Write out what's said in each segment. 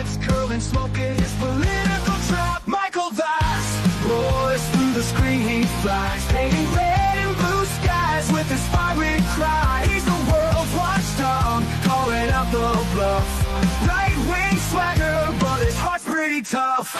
heads curling, smoking his political trap. Michael Vass roars through the screen, he flies, painting red and blue skies with his fiery cry. He's the world's watchdog, calling out the bluff. Right-wing swagger, but his heart's pretty tough.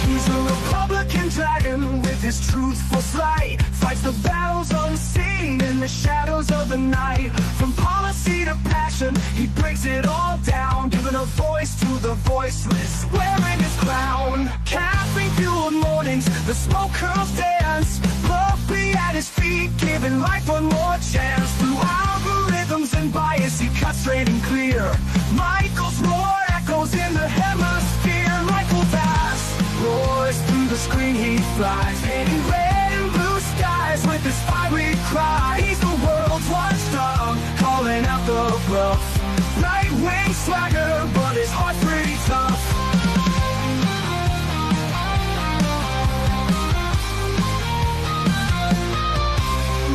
He's a Republican dragon with his truthful slight, fights the battles unseen in the shadows of the night. From policy to passion, he breaks it all down, giving a voice to the voiceless, wearing his crown. Caffeine-fueled mornings, the smoke curls dance, Puppy at his feet, giving life one more chance. Through algorithms and bias, he cuts straight and clear. Michael's roar echoes in the hemisphere. Michael Vass roars through the screen, he flies, painting red and blue skies with his fiery cry. He's the world's watchdog, calling out the bluff. Right-wing swagger, but his heart's pretty tough.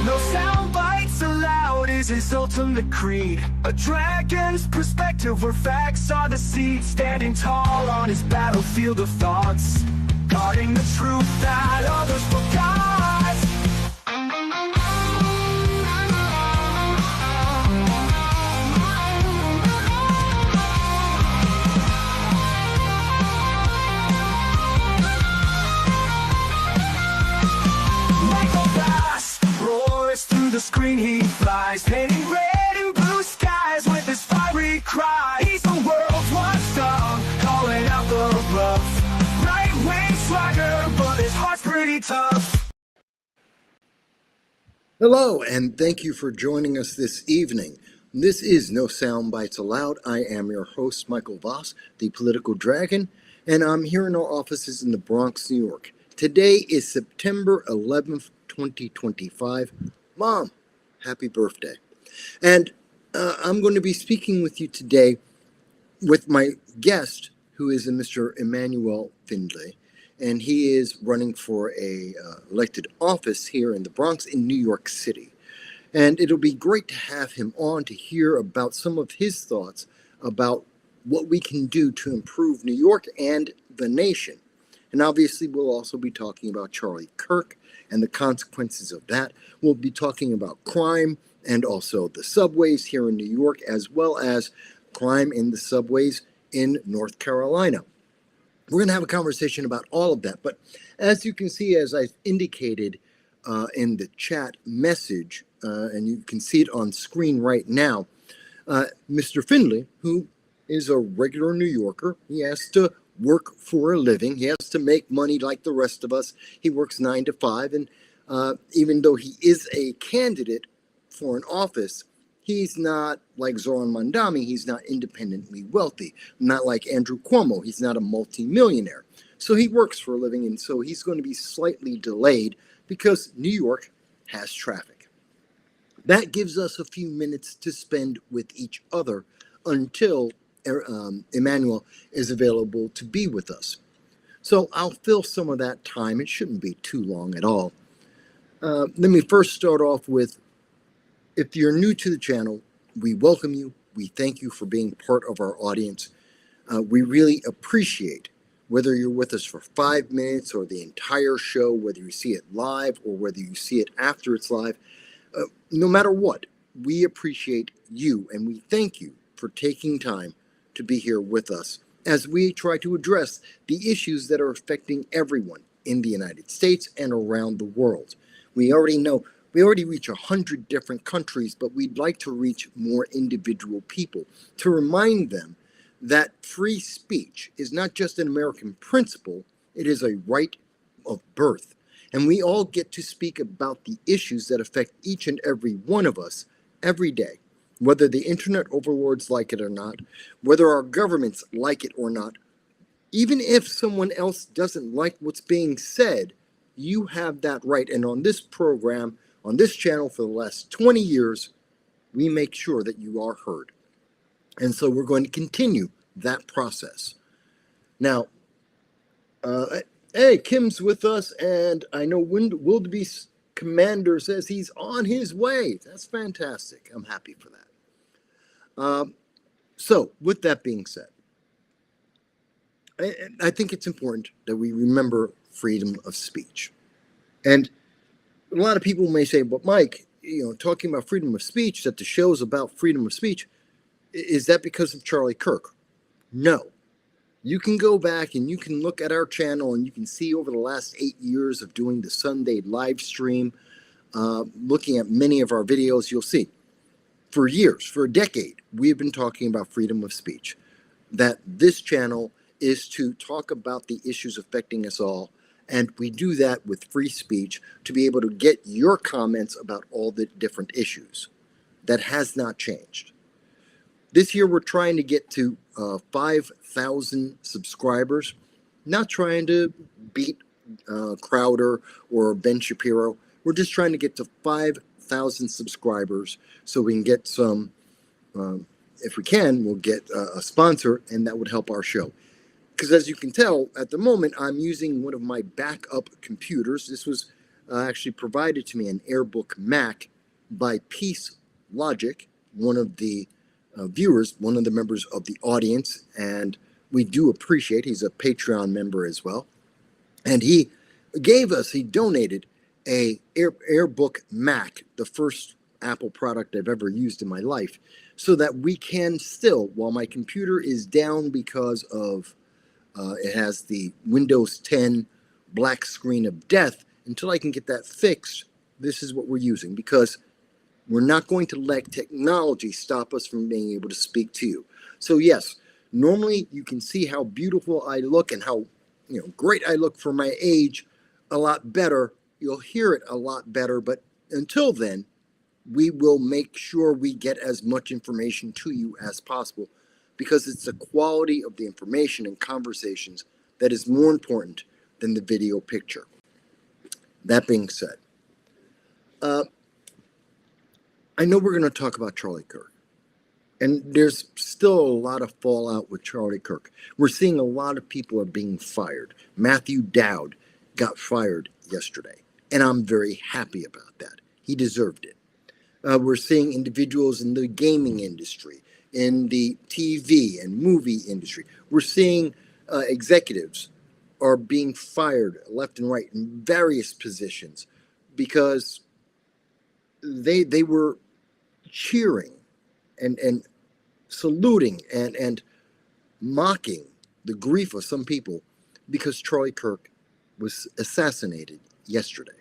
No sound bites allowed is his ultimate creed. A dragon's perspective where facts are the seed. Standing tall on his battlefield of thoughts, guarding the truth that others forgot. Michael Vass roars through the screen, he flies, painting red and blue skies with his fiery cry. He's the world's watchdog, calling out the bluff. Right-wing swagger, but his heart's pretty tough. Hello, and thank you for joining us this evening. This is No Soundbites Allowed. I am your host, Michael Voss, the Political Dragon, and I'm here in our offices in the Bronx, New York. Today is September 11th, 2025. Mom, happy birthday. And I'm going to be speaking with you today with my guest, who is a Mr. Emmanuel Findlay, and he is running for a elected office here in the Bronx in New York City. And it'll be great to have him on to hear about some of his thoughts about what we can do to improve New York and the nation. And obviously, we'll also be talking about Charlie Kirk and the consequences of that. We'll be talking about crime and also the subways here in New York, as well as crime in the subways in North Carolina. We're going to have a conversation about all of that. But as you can see, as I've indicated in the chat message, and you can see it on screen right now, Mr. Findlay, who is a regular New Yorker, he has to work for a living. He has to make money like the rest of us. He works 9 to 5. And even though he is a candidate for an office, he's not like Zoran Mandami. He's not independently wealthy. Not like Andrew Cuomo. He's not a multimillionaire. So he works for a living, and so he's going to be slightly delayed because New York has traffic. That gives us a few minutes to spend with each other until Emmanuel is available to be with us. So I'll fill some of that time. It shouldn't be too long at all. Let me first start off with, if you're new to the channel, we welcome you. We thank you for being part of our audience. We really appreciate whether you're with us for 5 minutes or the entire show, whether you see it live or whether you see it after it's live. No matter what, we appreciate you, and we thank you for taking time to be here with us as we try to address the issues that are affecting everyone in the United States and around the world. We already reach 100 different countries, but we'd like to reach more individual people to remind them that free speech is not just an American principle, it is a right of birth. And we all get to speak about the issues that affect each and every one of us every day. Whether the internet overlords like it or not, whether our governments like it or not, even if someone else doesn't like what's being said, you have that right. And on this program, on this channel for the last 20 years, we make sure that you are heard. And so we're going to continue that process. Now, hey, Kim's with us, and I know Wildebeest commander says he's on his way. That's fantastic. I'm happy for that. So, with that being said, I think it's important that we remember freedom of speech. And a lot of people may say, but Mike, talking about freedom of speech, that the show's about freedom of speech, is that because of Charlie Kirk? No. You can go back and you can look at our channel and you can see over the last 8 years of doing the Sunday live stream, looking at many of our videos, you'll see. For years, for a decade, we've been talking about freedom of speech. That this channel is to talk about the issues affecting us all, and we do that with free speech to be able to get your comments about all the different issues. That has not changed. This year we're trying to get to 5,000 subscribers, not trying to beat Crowder or Ben Shapiro. We're just trying to get to 5,000 subscribers so we can get some, if we can, we'll get a sponsor, and that would help our show. Because as you can tell, at the moment, I'm using one of my backup computers. This was actually provided to me, an AirBook Mac, by Peace Logic, one of the viewers, one of the members of the audience, and we do appreciate, he's a Patreon member as well. And he donated a AirBook Mac, the first Apple product I've ever used in my life, so that we can still, while my computer is down because of it has the Windows 10 black screen of death, until I can get that fixed, this is what we're using, because we're not going to let technology stop us from being able to speak to you. So yes, normally you can see how beautiful I look and how great I look for my age, a lot better. You'll hear it a lot better, but until then, we will make sure we get as much information to you as possible, because it's the quality of the information and conversations that is more important than the video picture. That being said, I know we're going to talk about Charlie Kirk, and there's still a lot of fallout with Charlie Kirk. We're seeing a lot of people are being fired. Matthew Dowd got fired yesterday, and I'm very happy about that. He deserved it. We're seeing individuals in the gaming industry, in the TV and movie industry. We're seeing executives are being fired left and right in various positions because they were cheering and saluting and mocking the grief of some people because Charlie Kirk was assassinated yesterday.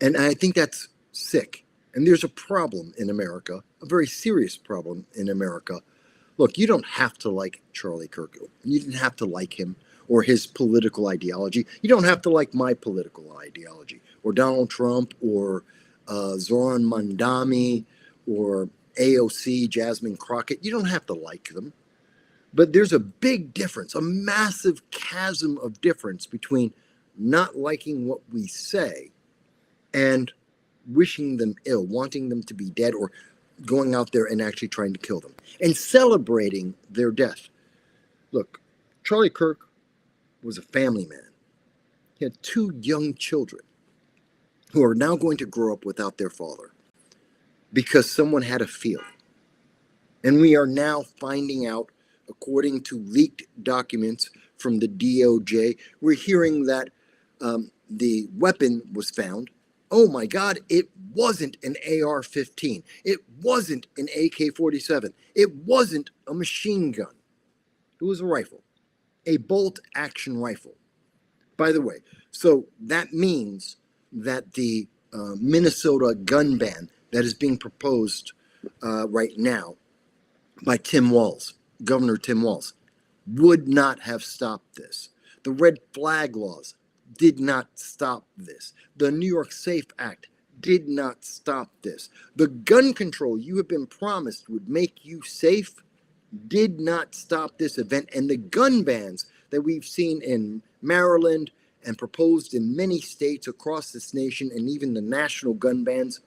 And I think that's sick. And there's a problem in America, a very serious problem in America. Look, you don't have to like Charlie Kirk. You didn't have to like him or his political ideology. You don't have to like my political ideology or Donald Trump or Zoran Mandami or AOC, Jasmine Crockett. You don't have to like them. But there's a big difference, a massive chasm of difference between not liking what we say and wishing them ill, wanting them to be dead, or going out there and actually trying to kill them and celebrating their death. Look, Charlie Kirk was a family man. He had 2 young children who are now going to grow up without their father because someone had a feeling. And we are now finding out, according to leaked documents from the DOJ, we're hearing that the weapon was found. Oh my God, it wasn't an AR-15. It wasn't an AK-47. It wasn't a machine gun. It was a rifle, a bolt-action rifle. By the way, so that means that the Minnesota gun ban that is being proposed right now by Tim Walz, Governor Tim Walz, would not have stopped this. The red flag laws did not stop this. The New York SAFE Act did not stop this. The gun control you have been promised would make you safe did not stop this event. And the gun bans that we've seen in Maryland and proposed in many states across this nation, and even the national gun bans,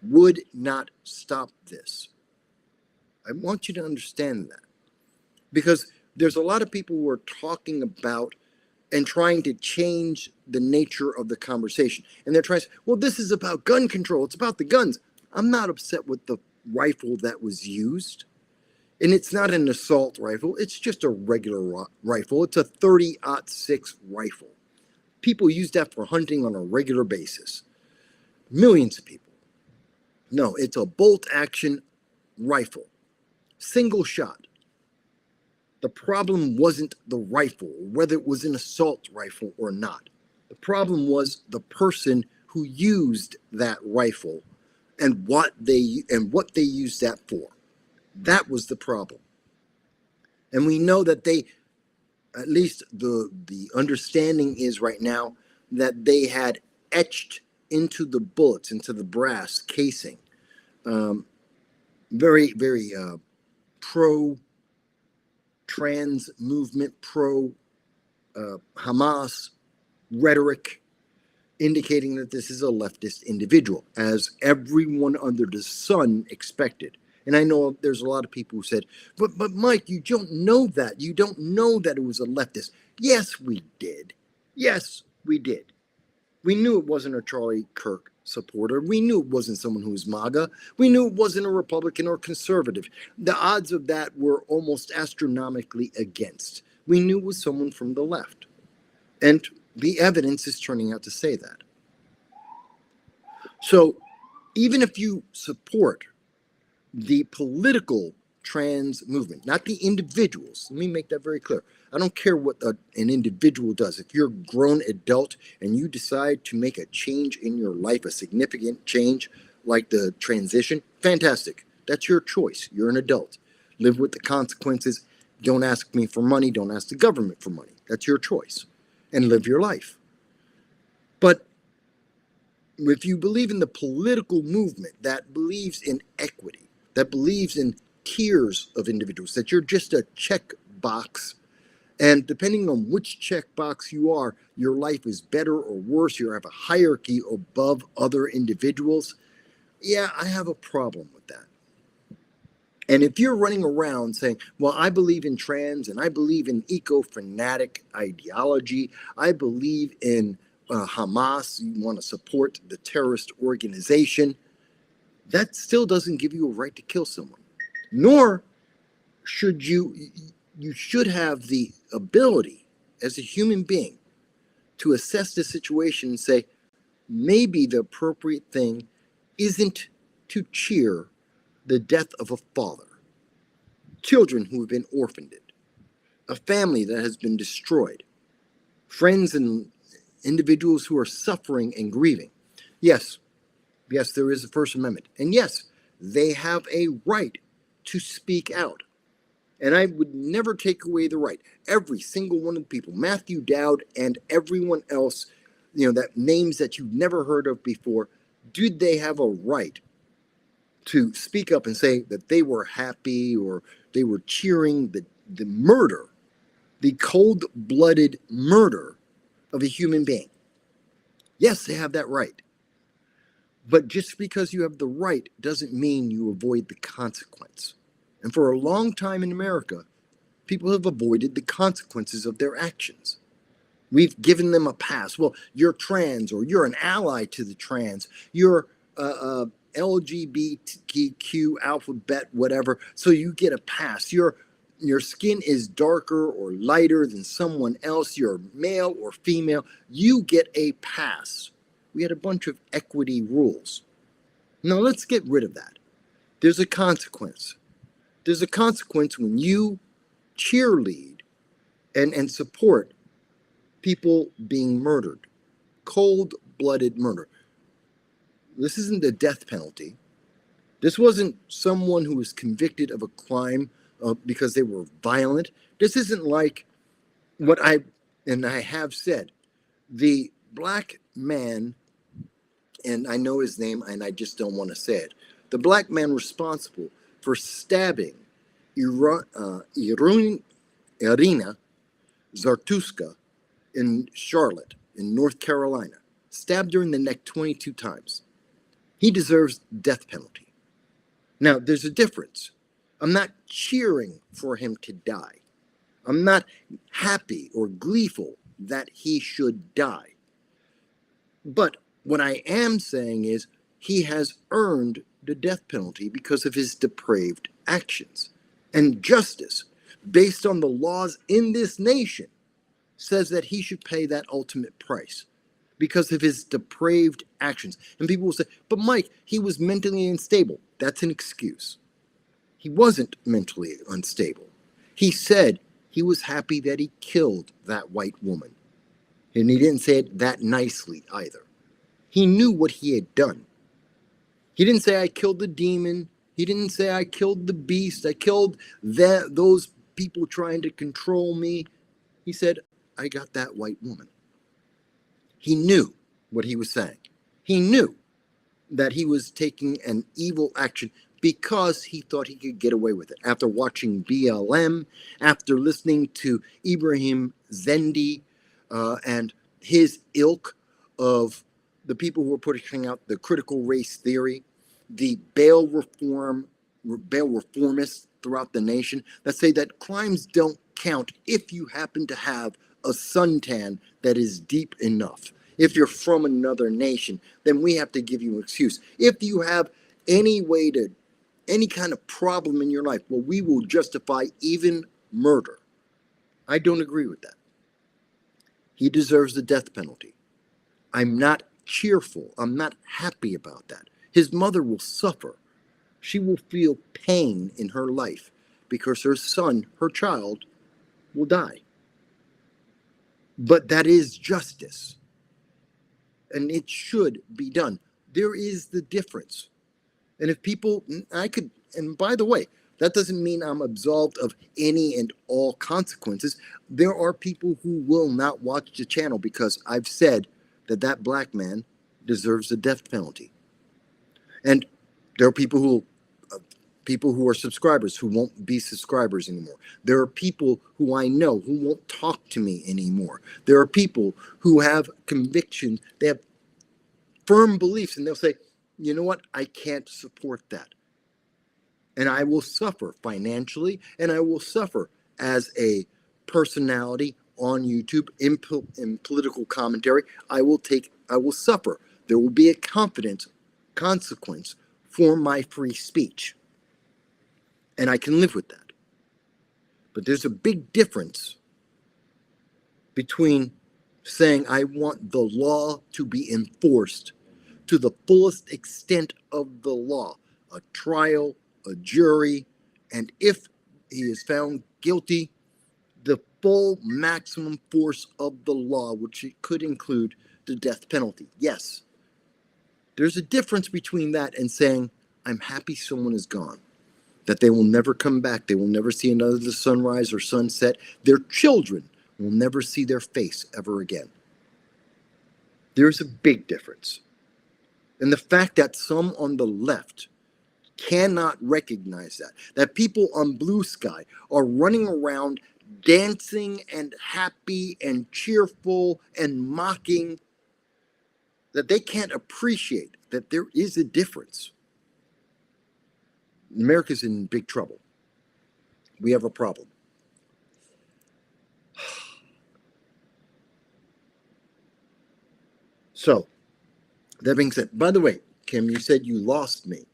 would not stop this. I want you to understand that, because there's a lot of people who are talking about and trying to change the nature of the conversation. And they're trying to say, well, this is about gun control. It's about the guns. I'm not upset with the rifle that was used. And it's not an assault rifle. It's just a regular rifle. It's a 30-06 rifle. People use that for hunting on a regular basis. Millions of people. No, it's a bolt action rifle. Single shot. The problem wasn't the rifle, whether it was an assault rifle or not. The problem was the person who used that rifle and what they used that for. That was the problem. And we know that they, at least the understanding is right now, that they had etched into the bullets, into the brass casing, very, very pro-trans movement, pro-Hamas rhetoric, indicating that this is a leftist individual, as everyone under the sun expected. And I know there's a lot of people who said, but Mike, you don't know that. You don't know that it was a leftist. Yes, we did. Yes, we did. We knew it wasn't a Charlie Kirk supporter. We knew it wasn't someone who was MAGA. We knew it wasn't a Republican or conservative. The odds of that were almost astronomically against. We knew it was someone from the left. And the evidence is turning out to say that. So even if you support the political trans movement, not the individuals. Let me make that very clear. I don't care what an individual does. If you're a grown adult and you decide to make a change in your life, a significant change like the transition, fantastic. That's your choice. You're an adult. Live with the consequences. Don't ask me for money. Don't ask the government for money. That's your choice. And live your life. But if you believe in the political movement that believes in equity, that believes in tiers of individuals, that you're just a check box, and depending on which check box you are, your life is better or worse, you have a hierarchy above other individuals, yeah, I have a problem with that. And if you're running around saying, well, I believe in trans, and I believe in eco-fanatic ideology, I believe in Hamas, you want to support the terrorist organization, that still doesn't give you a right to kill someone. Nor should you should have the ability as a human being to assess the situation and say, maybe the appropriate thing isn't to cheer the death of a father, children who have been orphaned, a family that has been destroyed, friends and individuals who are suffering and grieving. Yes, there is a First Amendment. And yes, they have a right to speak out. And I would never take away the right. Every single one of the people, Matthew Dowd and everyone else, that names that you've never heard of before, did they have a right to speak up and say that they were happy or they were cheering the murder, the cold-blooded murder of a human being? Yes, they have that right. But just because you have the right doesn't mean you avoid the consequence. And for a long time in America, people have avoided the consequences of their actions. We've given them a pass. Well, you're trans, or you're an ally to the trans. You're LGBTQ alphabet, whatever, so you get a pass. Your skin is darker or lighter than someone else. You're male or female. You get a pass. We had a bunch of equity rules. Now let's get rid of that. There's a consequence. There's a consequence when you cheerlead and support people being murdered. Cold-blooded murder. This isn't the death penalty. This wasn't someone who was convicted of a crime because they were violent. This isn't like what I have said. The black man, and I know his name and I just don't want to say it, the black man responsible for stabbing Irina Zartuska in Charlotte, in North Carolina, stabbed her in the neck 22 times. He deserves death penalty. Now, there's a difference. I'm not cheering for him to die. I'm not happy or gleeful that he should die. But what I am saying is he has earned the death penalty because of his depraved actions. And justice, based on the laws in this nation, says that he should pay that ultimate price because of his depraved actions. And people will say, but Mike, he was mentally unstable. That's an excuse. He wasn't mentally unstable. He said he was happy that he killed that white woman. And he didn't say it that nicely either. He knew what he had done. He didn't say, I killed the demon. He didn't say, I killed the beast. I killed those people trying to control me. He said, I got that white woman. He knew what he was saying. He knew that he was taking an evil action because he thought he could get away with it. After watching BLM, after listening to Ibrahim Zendi and his ilk of the people who were pushing out the critical race theory, the bail reformists throughout the nation that say that crimes don't count if you happen to have a suntan that is deep enough. If you're from another nation, then we have to give you an excuse. If you have any kind of problem in your life, well, we will justify even murder. I don't agree with that. He deserves the death penalty. I'm not cheerful. I'm not happy about that. His mother will suffer. She will feel pain in her life because her son, her child, will die. But that is justice. And it should be done. There is the difference. And if people, and by the way, that doesn't mean I'm absolved of any and all consequences. There are people who will not watch the channel because I've said that black man deserves the death penalty. And there are people who are subscribers who won't be subscribers anymore. There are people who I know who won't talk to me anymore. There are people who have convictions, they have firm beliefs, and they'll say, you know what, I can't support that. And I will suffer financially, and I will suffer as a personality on YouTube in political commentary. I will suffer. There will be a consequence for my free speech. And I can live with that. But there's a big difference between saying I want the law to be enforced to the fullest extent of the law, a trial, a jury, and if he is found guilty, the full maximum force of the law, which could include the death penalty. Yes, there's a difference between that and saying, I'm happy someone is gone, that they will never come back, they will never see another sunrise or sunset, their children will never see their face ever again. There's a big difference. And the fact that some on the left cannot recognize that people on Blue Sky are running around dancing and happy and cheerful and mocking, that they can't appreciate that there is a difference. America's in big trouble. We have a problem. So, that being said, by the way, Kim, you said you lost me.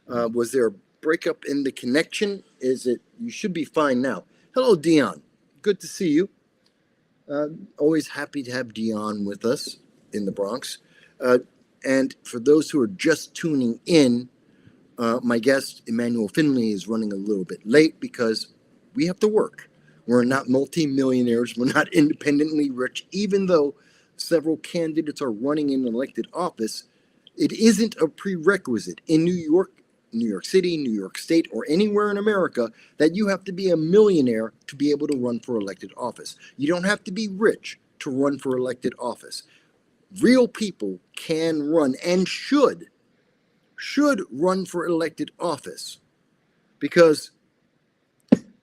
Was there a breakup in the connection? You should be fine now. Hello, Dion. Good to see you. Always happy to have Dion with us in the Bronx. And for those who are just tuning in, my guest, Emmanuel Findlay, is running a little bit late because we have to work. We're not multimillionaires. We're not independently rich, even though several candidates are running in elected office. It isn't a prerequisite in New York City, New York State, or anywhere in America that you have to be a millionaire to be able to run for elected office. You don't have to be rich to run for elected office. Real people can run and should run for elected office because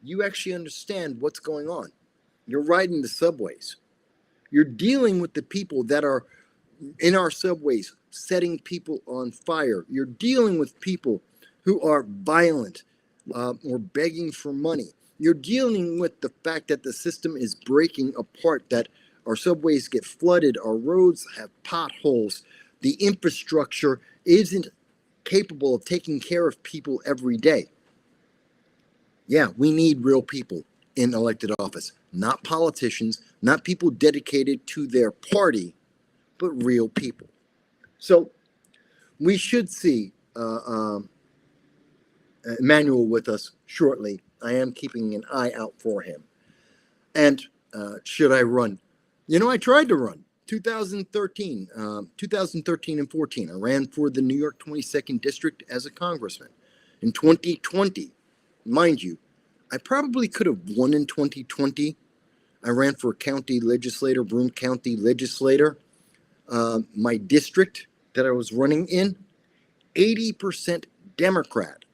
you actually understand what's going on. You're riding the subways. You're dealing with the people that are in our subways setting people on fire. You're dealing with people who are violent or begging for money. You're dealing with the fact that the system is breaking apart, that Our subways get flooded. Our roads have potholes. The infrastructure isn't capable of taking care of people every day. Yeah, we need real people in elected office, not politicians, not people dedicated to their party, but real people. So we should see Emmanuel with us shortly. I am keeping an eye out for him. And should I run? I tried to run 2013 and 14. I ran for the New York 22nd District as a congressman. In 2020, mind you, I probably could have won in 2020. I ran for county legislator, Broome County legislator. My district that I was running in, 80% Democrat.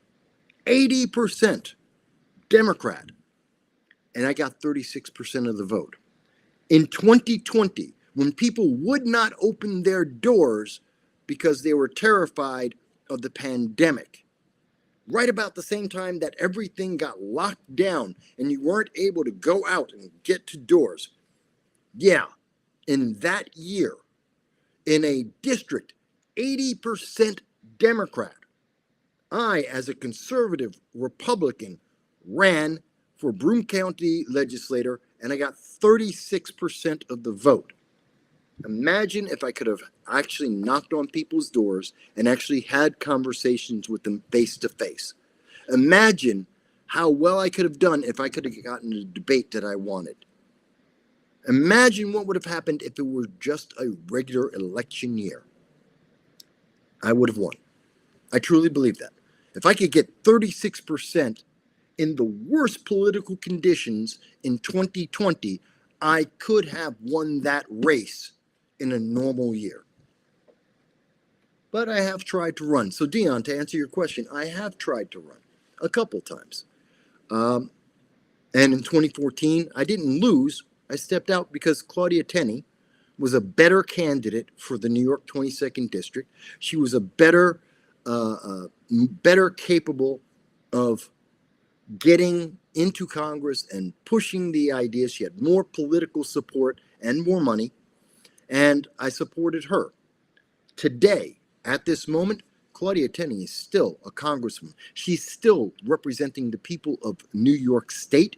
80% Democrat. And I got 36% of the vote. In 2020, when people would not open their doors because they were terrified of the pandemic, right about the same time that everything got locked down and you weren't able to go out and get to doors, yeah, in that year, in a district 80% Democrat, I, as a conservative Republican, ran for Broome County legislator, and I got 36% of the vote. Imagine if I could have actually knocked on people's doors and actually had conversations with them face to face. Imagine how well I could have done if I could have gotten the debate that I wanted. Imagine what would have happened if it were just a regular election year. I would have won. I truly believe that. If I could get 36% in the worst political conditions in 2020, I could have won that race in a normal year. But I have tried to run. So, Dion, to answer your question, I have tried to run a couple times. And in 2014, I didn't lose. I stepped out because Claudia Tenney was a better candidate for the New York 22nd District. She was a better capable of getting into Congress and pushing the ideas. She had more political support and more money, and I supported her. Today, at this moment, Claudia Tenney is still a congresswoman. She's still representing the people of New York State,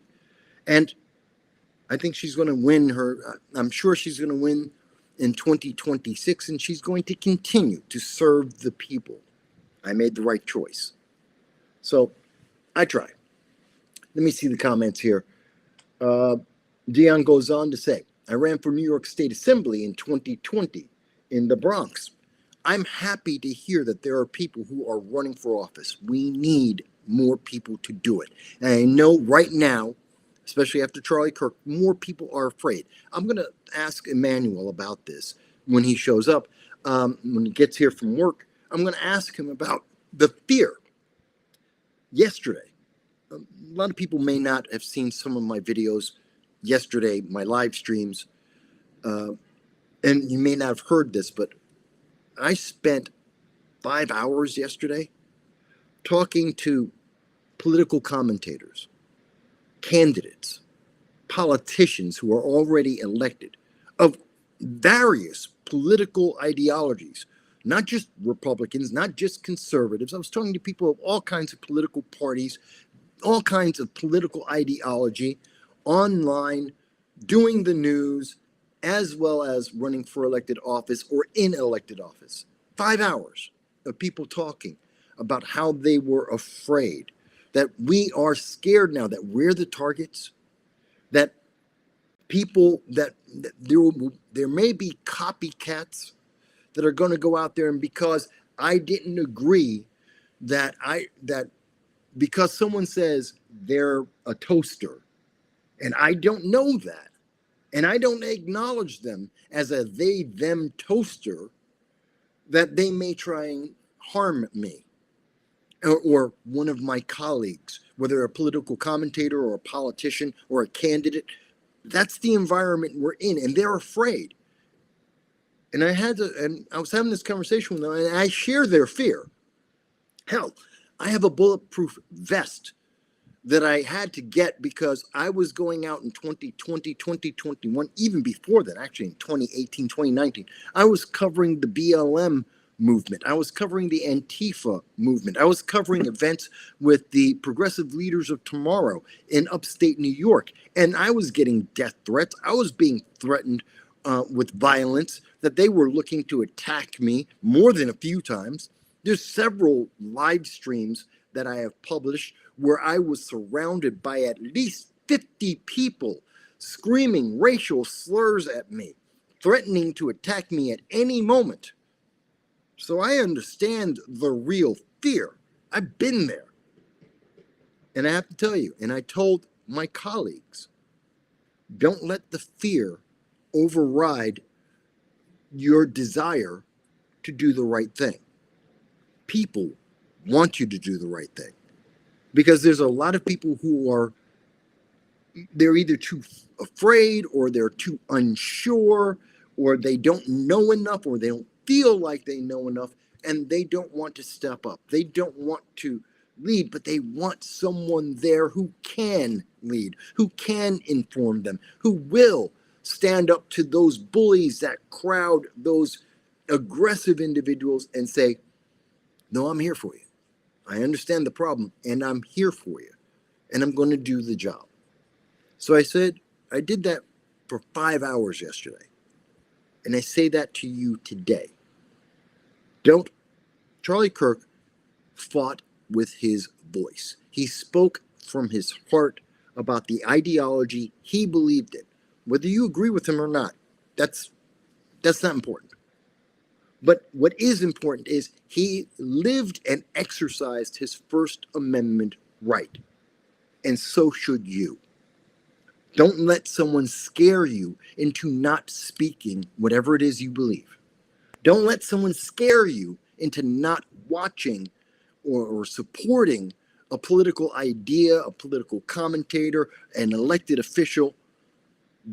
and I think she's going to win I'm sure she's going to win in 2026, and she's going to continue to serve the people. I made the right choice. So I try. Let me see the comments here. Dion goes on to say, I ran for New York State Assembly in 2020 in the Bronx. I'm happy to hear that there are people who are running for office. We need more people to do it. And I know right now, especially after Charlie Kirk, more people are afraid. I'm going to ask Emmanuel about this when he shows up. When he gets here from work, I'm going to ask him about the fear. Yesterday, a lot of people may not have seen some of my videos yesterday, my live streams, and you may not have heard this, but I spent 5 hours yesterday talking to political commentators, candidates, politicians who are already elected of various political ideologies, not just Republicans, not just conservatives. I was talking to people of all kinds of political parties, all kinds of political ideology, online, doing the news, as well as running for elected office or in elected office. 5 hours of people talking about how they were afraid, that we are scared now, that we're the targets, that people, that there may be copycats that are going to go out there, and because I didn't agree that because someone says they're a toaster and I don't know that, and I don't acknowledge them as a they them toaster, that they may try and harm me or one of my colleagues, whether a political commentator or a politician or a candidate. That's the environment we're in, and they're afraid. And I was having this conversation with them, and I share their fear. Hell, I have a bulletproof vest that I had to get because I was going out in 2020, 2021, even before that, actually in 2018, 2019. I was covering the BLM movement. I was covering the Antifa movement. I was covering events with the Progressive Leaders of Tomorrow in upstate New York. And I was getting death threats. I was being threatened with violence, that they were looking to attack me more than a few times. There's several live streams that I have published where I was surrounded by at least 50 people screaming racial slurs at me, threatening to attack me at any moment. So I understand the real fear. I've been there. And I have to tell you, and I told my colleagues, don't let the fear override your desire to do the right thing. People want you to do the right thing because there's a lot of people who are, they're either too afraid or they're too unsure or they don't know enough or they don't feel like they know enough and they don't want to step up. They don't want to lead, but they want someone there who can lead, who can inform them, who will stand up to those bullies that crowd those aggressive individuals and say, no, I'm here for you. I understand the problem and I'm here for you and I'm going to do the job. So I said, I did that for 5 hours yesterday. And I say that to you today. Charlie Kirk fought with his voice. He spoke from his heart about the ideology he believed in. Whether you agree with him or not, that's not important. But what is important is he lived and exercised his First Amendment right. And so should you. Don't let someone scare you into not speaking whatever it is you believe. Don't let someone scare you into not watching or supporting a political idea, a political commentator, an elected official.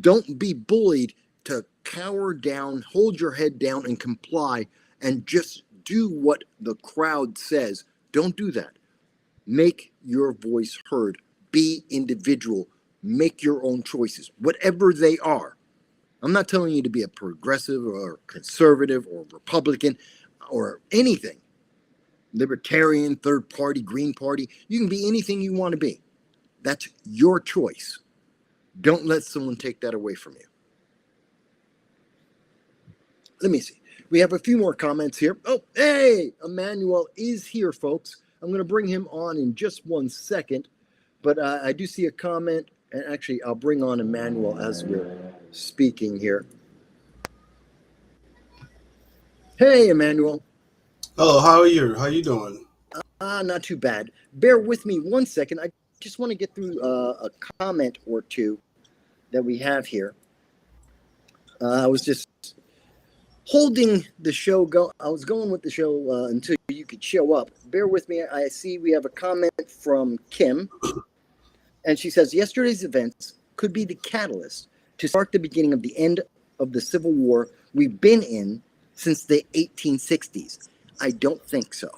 Don't be bullied to cower down, hold your head down and comply and just do what the crowd says. Don't do that. Make your voice heard. Be individual. Make your own choices, whatever they are. I'm not telling you to be a progressive or conservative or Republican or anything. Libertarian, third party, green party. You can be anything you want to be. That's your choice. Don't let someone take that away from you. Let me see. We have a few more comments here. Oh, hey, Emmanuel is here, folks. I'm going to bring him on in just 1 second. But I do see a comment. And actually, I'll bring on Emmanuel as we're speaking here. Hey, Emmanuel. Oh, how are you? How you doing? Not too bad. Bear with me 1 second. I just want to get through a comment or two that we have here. I was just holding the show go. I was going with the show until you could show up. Bear with me. I see we have a comment from Kim. And she says, yesterday's events could be the catalyst to spark the beginning of the end of the Civil War we've been in since the 1860s. I don't think so.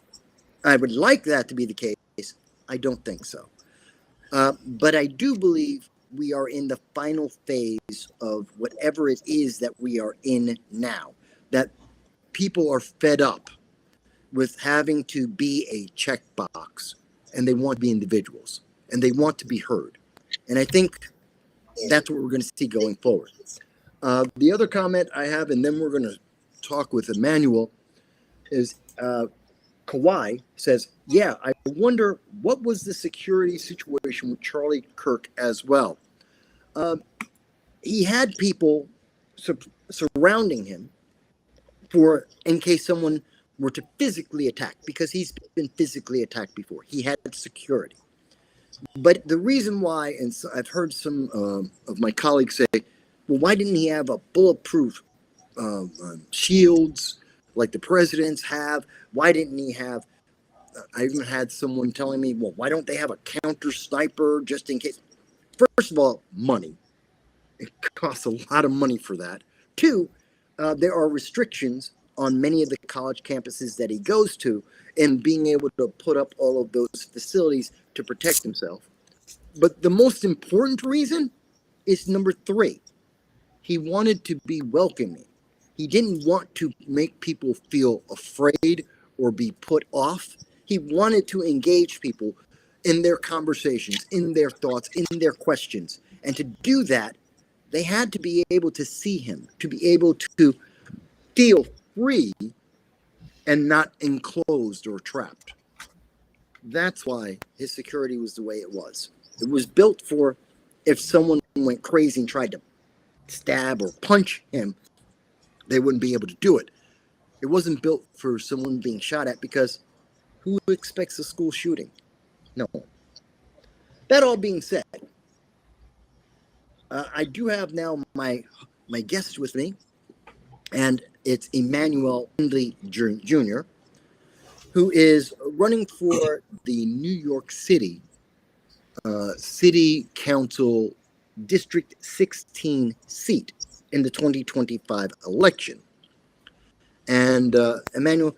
I would like that to be the case. I don't think so. But I do believe we are in the final phase of whatever it is that we are in now, that people are fed up with having to be a checkbox and they want to be individuals. And they want to be heard. And I think that's what we're going to see going forward. The other comment I have, and then we're going to talk with Emmanuel, is Kawhi says, yeah, I wonder what was the security situation with Charlie Kirk as well. He had people surrounding him in case someone were to physically attack, because he's been physically attacked before. He had security. But the reason why, and so I've heard some of my colleagues say, well, why didn't he have a bulletproof shields like the presidents have? Why didn't he have, I even had someone telling me, well, why don't they have a counter sniper just in case? First of all, money. It costs a lot of money for that. Two, there are restrictions on many of the college campuses that he goes to in being able to put up all of those facilities to protect himself. But the most important reason is number three. He wanted to be welcoming. He didn't want to make people feel afraid or be put off. He wanted to engage people in their conversations, in their thoughts, in their questions. And to do that, they had to be able to see him, to be able to feel free and not enclosed or trapped. That's why his security was the way it was. It was built for if someone went crazy and tried to stab or punch him, they wouldn't be able to do it. It wasn't built for someone being shot at because who expects a school shooting? No. That all being said, I do have now my guest with me, and it's Emmanuel Findlay Jr., who is running for the New York City City Council District 16 seat in the 2025 election. And Emmanuel,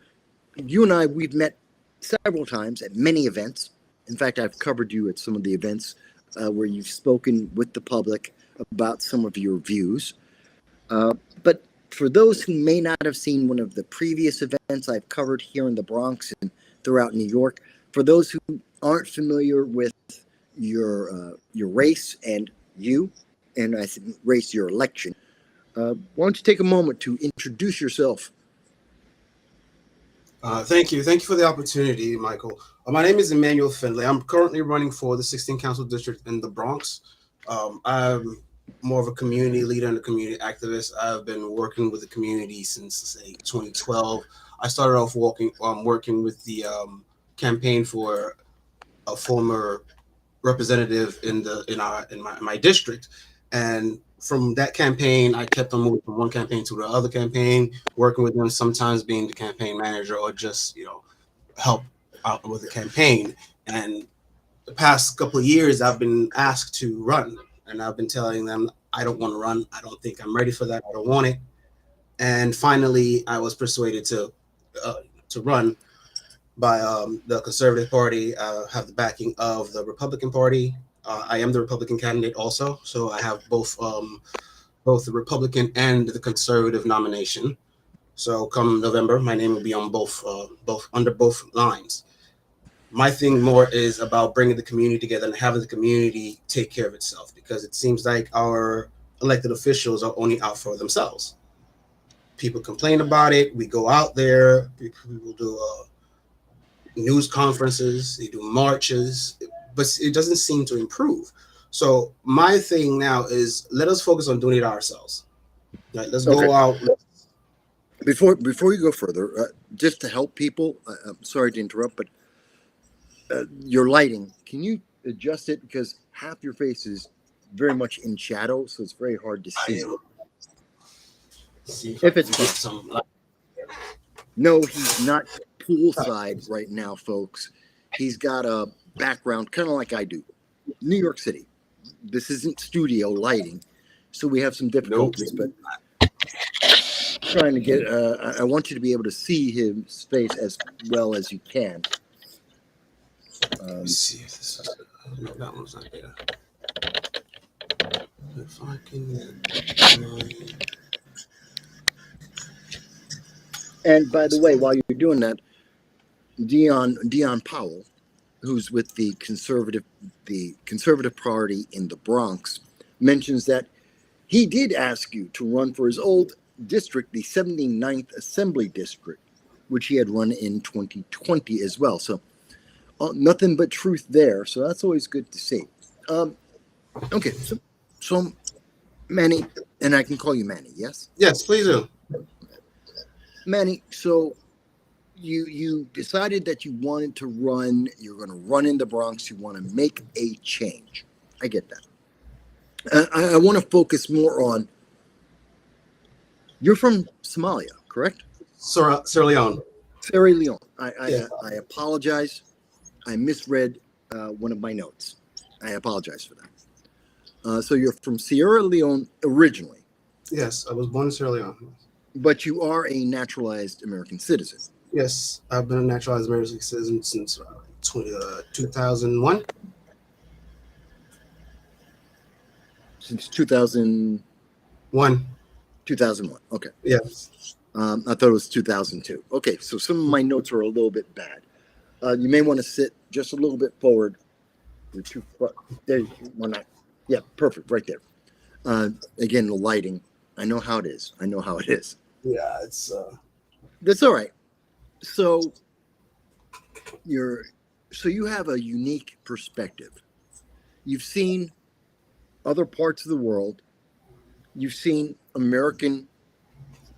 you and I, we've met several times at many events. In fact, I've covered you at some of the events where you've spoken with the public about some of your views. But for those who may not have seen one of the previous events I've covered here in the Bronx and throughout New York, for those who aren't familiar with your race and you, and I said race, your election, why don't you take a moment to introduce yourself? Thank you. Thank you for the opportunity, Michael. My name is Emmanuel Findlay. I'm currently running for the 16th Council District in the Bronx. I'm more of a community leader and a community activist. I've been working with the community since, say, 2012. I started off working with the campaign for a former representative in my district, and from that campaign, I kept on moving from one campaign to the other campaign, working with them, sometimes being the campaign manager or just, help out with the campaign. And the past couple of years, I've been asked to run, and I've been telling them, I don't want to run. I don't think I'm ready for that. I don't want it. And finally, I was persuaded to run by the Conservative Party. Have the backing of the Republican Party. I am the Republican candidate also, so I have both the Republican and the Conservative nomination. So come November, my name will be on both under both lines. My thing more is about bringing the community together and having the community take care of itself, because it seems like our elected officials are only out for themselves. People complain about it. We go out there. People do news conferences. They do marches, but it doesn't seem to improve. So my thing now is, let us focus on doing it ourselves. Right? Let's go out. Before you go further, just to help people, I'm sorry to interrupt, but your lighting, can you adjust it? Because half your face is very much in shadow, so it's very hard to see. If it's possible. No, he's not poolside right now, folks. He's got a background kind of like I do. New York City. This isn't studio lighting, so we have some difficulties, but trying to get I want you to be able to see his face as well as you can. Let's see if this is that one's not there. If I can And by the way, while you're doing that, Dion Powell, who's with the Conservative Party in the Bronx, mentions that he did ask you to run for his old district, the 79th Assembly District, which he had run in 2020 as well. So nothing but truth there. So that's always good to see. Okay, so Manny, and I can call you Manny, yes? Yes, please do. Manny, so you decided that you wanted to run. You're going to run in the Bronx. You want to make a change. I get that. I want to focus more on. You're from Somalia, correct? Sierra Leone. Sierra Leone. I apologize. I misread one of my notes. I apologize for that. So you're from Sierra Leone originally. Yes, I was born in Sierra Leone. But you are a naturalized American citizen. Yes, I've been a naturalized American citizen since 2001. Since 2000, One. 2001. Okay. Yes. I thought it was 2002. Okay, so some of my notes are a little bit bad. You may want to sit just a little bit forward. You're too far. There, why not? Yeah, perfect, right there. Again, the lighting. I know how it is. I know how it is. Yeah, it's That's all right. So you're, so you have a unique perspective. You've seen other parts of the world. You've seen American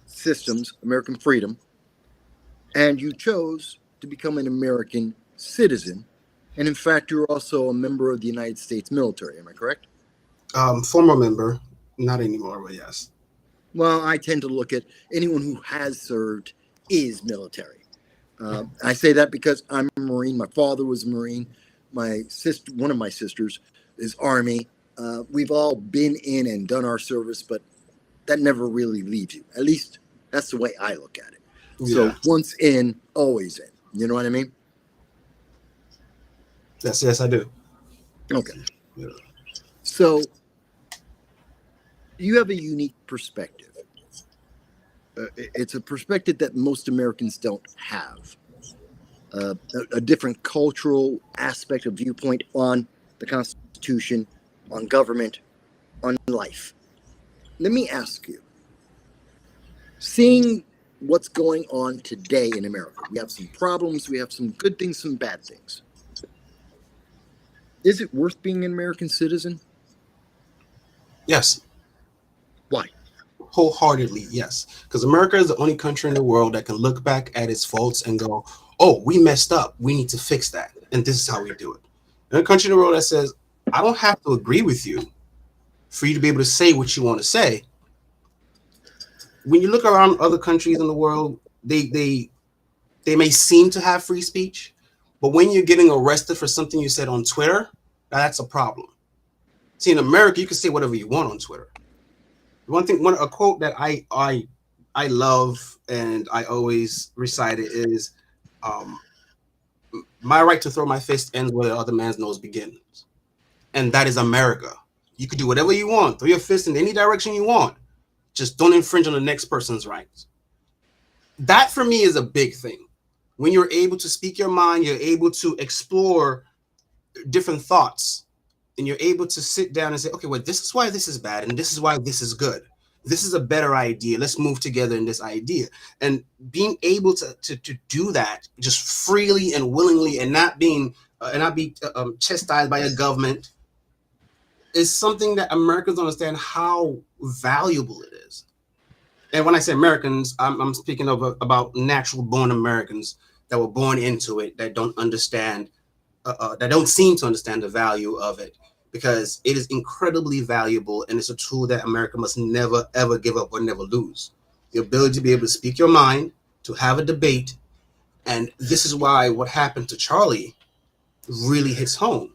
systems, American freedom, and you chose to become an American citizen. And in fact, you're also a member of the United States military. Am I correct? former member, not anymore, but yes. Well, I tend to look at anyone who has served is military. I say that because I'm a Marine. My father was a Marine. My sister, one of my sisters, is Army. We've all been in and done our service, but that never really leaves you. At least that's the way I look at it. So Yeah. once in, always in. You know what I mean? Yes, I do. Okay. Yeah. So you have a unique perspective. It's a perspective that most Americans don't have. A different cultural aspect of viewpoint on the Constitution, on government, on life. Let me ask you, seeing what's going on today in America, we have some problems, we have some good things, some bad things. Is it worth being an American citizen? Yes. Why? Wholeheartedly, yes. Because America is the only country in the world that can look back at its faults and go, oh, we messed up. We need to fix that. And this is how we do it. And a country in the world that says, I don't have to agree with you for you to be able to say what you want to say. When you look around other countries in the world, they may seem to have free speech, but when you're getting arrested for something you said on Twitter, that's a problem. See, in America, you can say whatever you want on Twitter. A quote that I love and I always recite it is, um, "My right to throw my fist ends where the other man's nose begins," and that is America. You can do whatever you want, throw your fist in any direction you want, just don't infringe on the next person's rights. That for me is a big thing. When you're able to speak your mind, you're able to explore different thoughts, and you're able to sit down and say, okay, well, this is why this is bad, and this is why this is good. This is a better idea. Let's move together in this idea. And being able to do that just freely and willingly, and not being and not be chastised by a government, is something that Americans understand how valuable it is. And when I say Americans, I'm speaking of about natural born Americans that were born into it, that don't understand, that don't seem to understand the value of it, because it is incredibly valuable, and it's a tool that America must never, ever give up or never lose. The ability to be able to speak your mind, to have a debate. And this is why what happened to Charlie really hits home,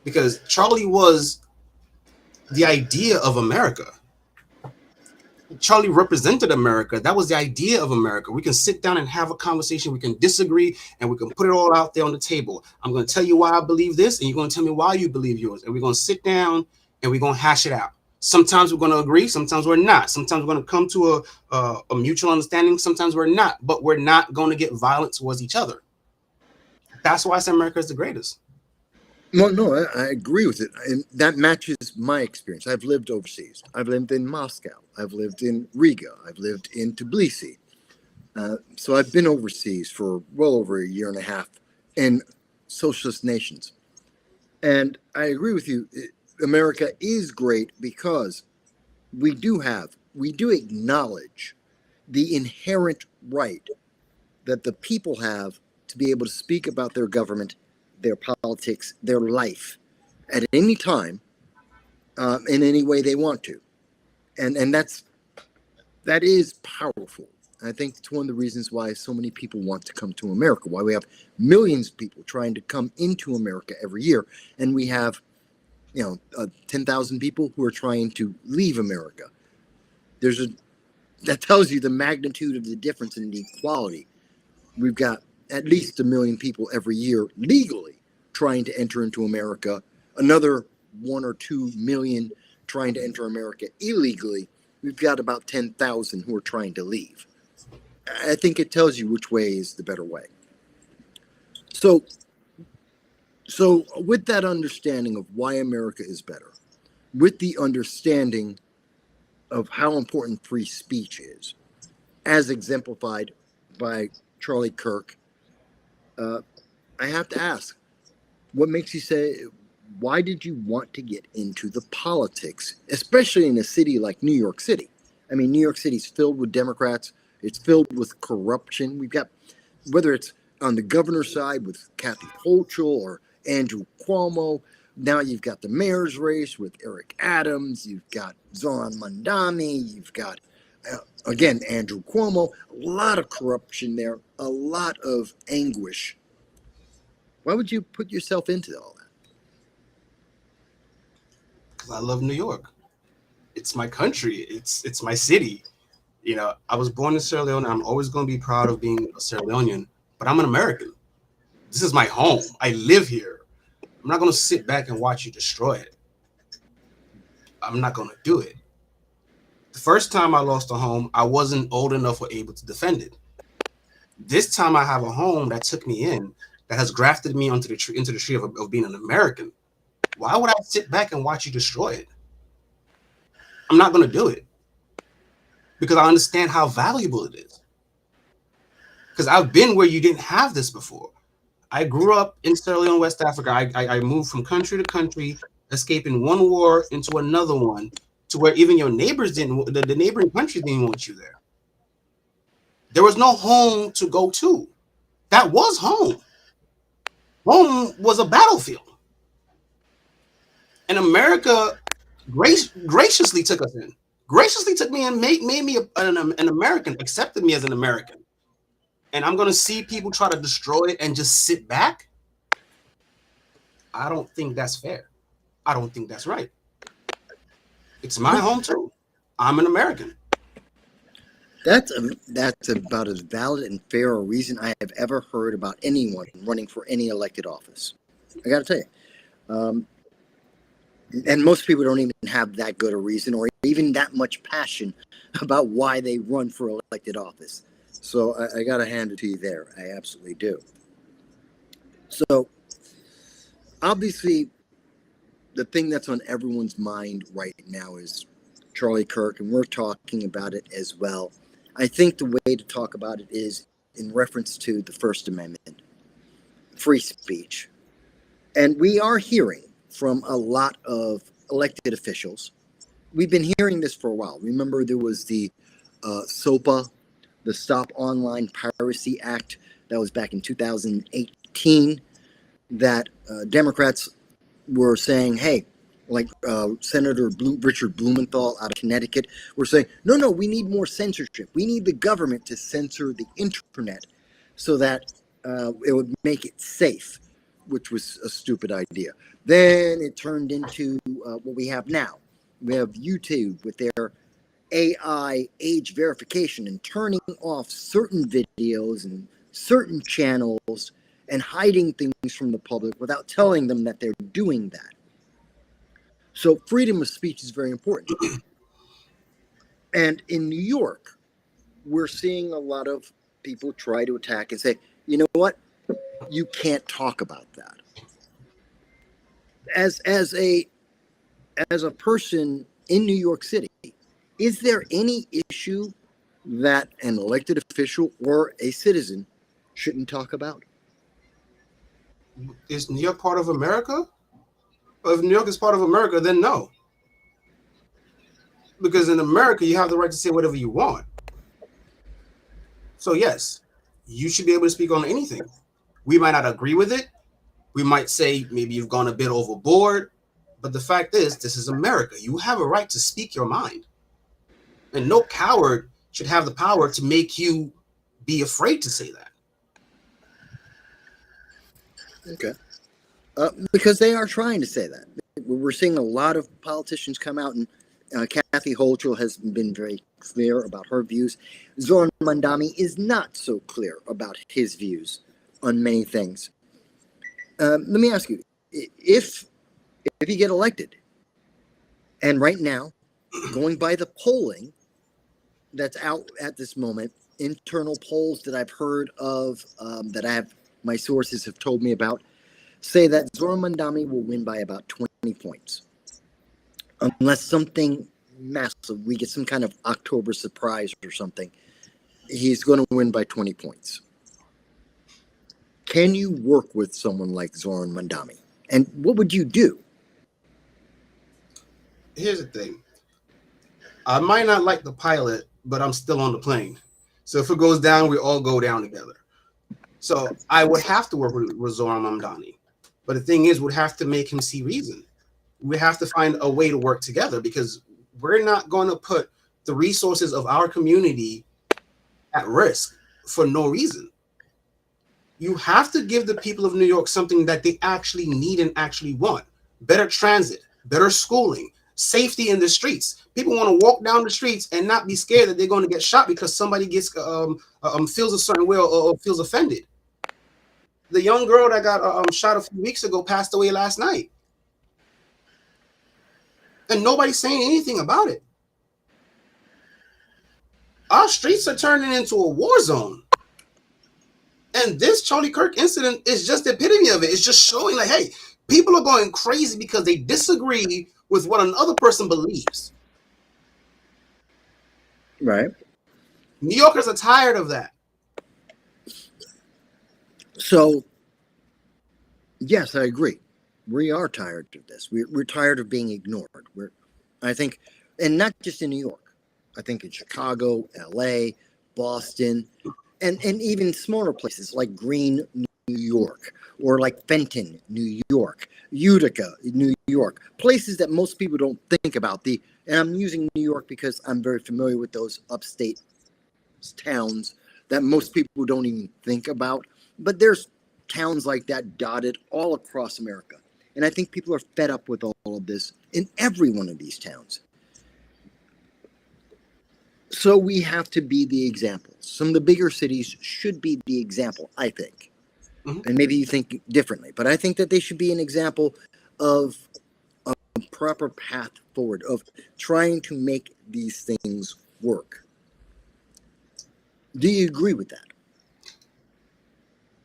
because Charlie was the idea of America. Charlie represented America. That was the idea of America. We can sit down and have a conversation. We can disagree, and we can put it all out there on the table. I'm going to tell you why I believe this, and you're going to tell me why you believe yours. And we're going to sit down and we're going to hash it out. Sometimes we're going to agree. Sometimes we're not. Sometimes we're going to come to a mutual understanding. Sometimes we're not. But we're not going to get violent towards each other. That's why I say America is the greatest. Well, no, I agree with it. And that matches my experience. I've lived overseas. I've lived in Moscow. I've lived in Riga. I've lived in Tbilisi. So I've been overseas for well over a year and a half in socialist nations. And I agree with you. America is great because we do acknowledge the inherent right that the people have to be able to speak about their government, their politics, their life at any time, in any way they want to. And that is powerful. I think it's one of the reasons why so many people want to come to America, why we have millions of people trying to come into America every year. And we have, 10,000 people who are trying to leave America. That tells you the magnitude of the difference in the equality. We've got at least 1 million people every year legally trying to enter into America. Another 1 or 2 million trying to enter America illegally, we've got about 10,000 who are trying to leave. I think it tells you which way is the better way. So with that understanding of why America is better, with the understanding of how important free speech is, as exemplified by Charlie Kirk, I have to ask, what makes you say, why did you want to get into the politics, especially in a city like New York City? I mean, New York City's filled with Democrats. It's filled with corruption. We've got, whether it's on the governor's side with Kathy Hochul or Andrew Cuomo, now you've got the mayor's race with Eric Adams. You've got Zoran Mandami. You've got, again, Andrew Cuomo. A lot of corruption there, a lot of anguish. Why would you put yourself into all that? Because I love New York. It's my country. It's my city. You know, I was born in Sierra Leone. I'm always going to be proud of being a Sierra Leonean, but I'm an American. This is my home. I live here. I'm not going to sit back and watch you destroy it. I'm not going to do it. The first time I lost a home, I wasn't old enough or able to defend it. This time I have a home that took me in, that has grafted me into the tree of being an American. Why would I sit back and watch you destroy it? I'm not going to do it because I understand how valuable it is. Because I've been where you didn't have this before. I grew up in Sierra Leone, West Africa. I moved from country to country, escaping one war into another one, to where even your neighbors didn't, the neighboring countries didn't want you there. There was no home to go to. That was home. Home was a battlefield. And America graciously took us in, graciously took me and made me an American, accepted me as an American. And I'm going to see people try to destroy it and just sit back. I don't think that's fair. I don't think that's right. It's my home too. I'm an American. That's about as valid and fair a reason I have ever heard about anyone running for any elected office. I got to tell you. And most people don't even have that good a reason or even that much passion about why they run for elected office. So I got to hand it to you there. I absolutely do. So obviously, the thing that's on everyone's mind right now is Charlie Kirk, and we're talking about it as well. I think the way to talk about it is in reference to the First Amendment, free speech. And we are hearing from a lot of elected officials. We've been hearing this for a while. Remember, there was the SOPA, the Stop Online Piracy Act, that was back in 2018, that Democrats were saying, hey, like Senator Richard Blumenthal out of Connecticut were saying, no, we need more censorship. We need the government to censor the internet so that it would make it safe, which was a stupid idea. Then it turned into what we have now. We have YouTube with their AI age verification and turning off certain videos and certain channels and hiding things from the public without telling them that they're doing that. So freedom of speech is very important. And in New York, we're seeing a lot of people try to attack and say, you know what? You can't talk about that. As a person in New York City, is there any issue that an elected official or a citizen shouldn't talk about? Is New York part of America? If New York is part of America, then no. Because in America, you have the right to say whatever you want. So yes, you should be able to speak on anything. We might not agree with it. We might say maybe you've gone a bit overboard. But the fact is, this is America. You have a right to speak your mind. And no coward should have the power to make you be afraid to say that. Okay. Because they are trying to say that. We're seeing a lot of politicians come out, and Kathy Hochul has been very clear about her views. Zoran Mandami is not so clear about his views on many things. Let me ask you, if you get elected And right now, going by the polling that's out at this moment, internal polls that I've heard of, that I have my sources have told me about, say that Zoran Mandami will win by about 20 points. Unless something massive, we get some kind of October surprise or something, he's going to win by 20 points. Can you work with someone like Zoran Mandami? And what would you do? Here's the thing. I might not like the pilot, but I'm still on the plane. So if it goes down, we all go down together. So I would have to work with Zoran Mamdani. But the thing is, we'd have to make him see reason. We have to find a way to work together, because we're not going to put the resources of our community at risk for no reason. You have to give the people of New York something that they actually need and actually want. Better transit, better schooling, safety in the streets. People want to walk down the streets and not be scared that they're going to get shot because somebody gets feels a certain way or feels offended. The young girl that got shot a few weeks ago passed away last night, and nobody's saying anything about it. Our streets are turning into a war zone, and this Charlie Kirk incident is just the epitome of it. It's just showing, like, hey, people are going crazy because they disagree with what another person believes. Right. New Yorkers are tired of that. So, yes, I agree. We are tired of this. We're tired of being ignored. I think, and not just in New York. I think in Chicago, L.A., Boston, and even smaller places like Green, New York, or like Fenton, New York, Utica, New York, places that most people don't think about. And I'm using New York because I'm very familiar with those upstate towns that most people don't even think about. But there's towns like that dotted all across America. And I think people are fed up with all of this in every one of these towns. So we have to be the example. Some of the bigger cities should be the example, I think. Mm-hmm. And maybe you think differently, but I think that they should be an example of a proper path forward, of trying to make these things work. Do you agree with that?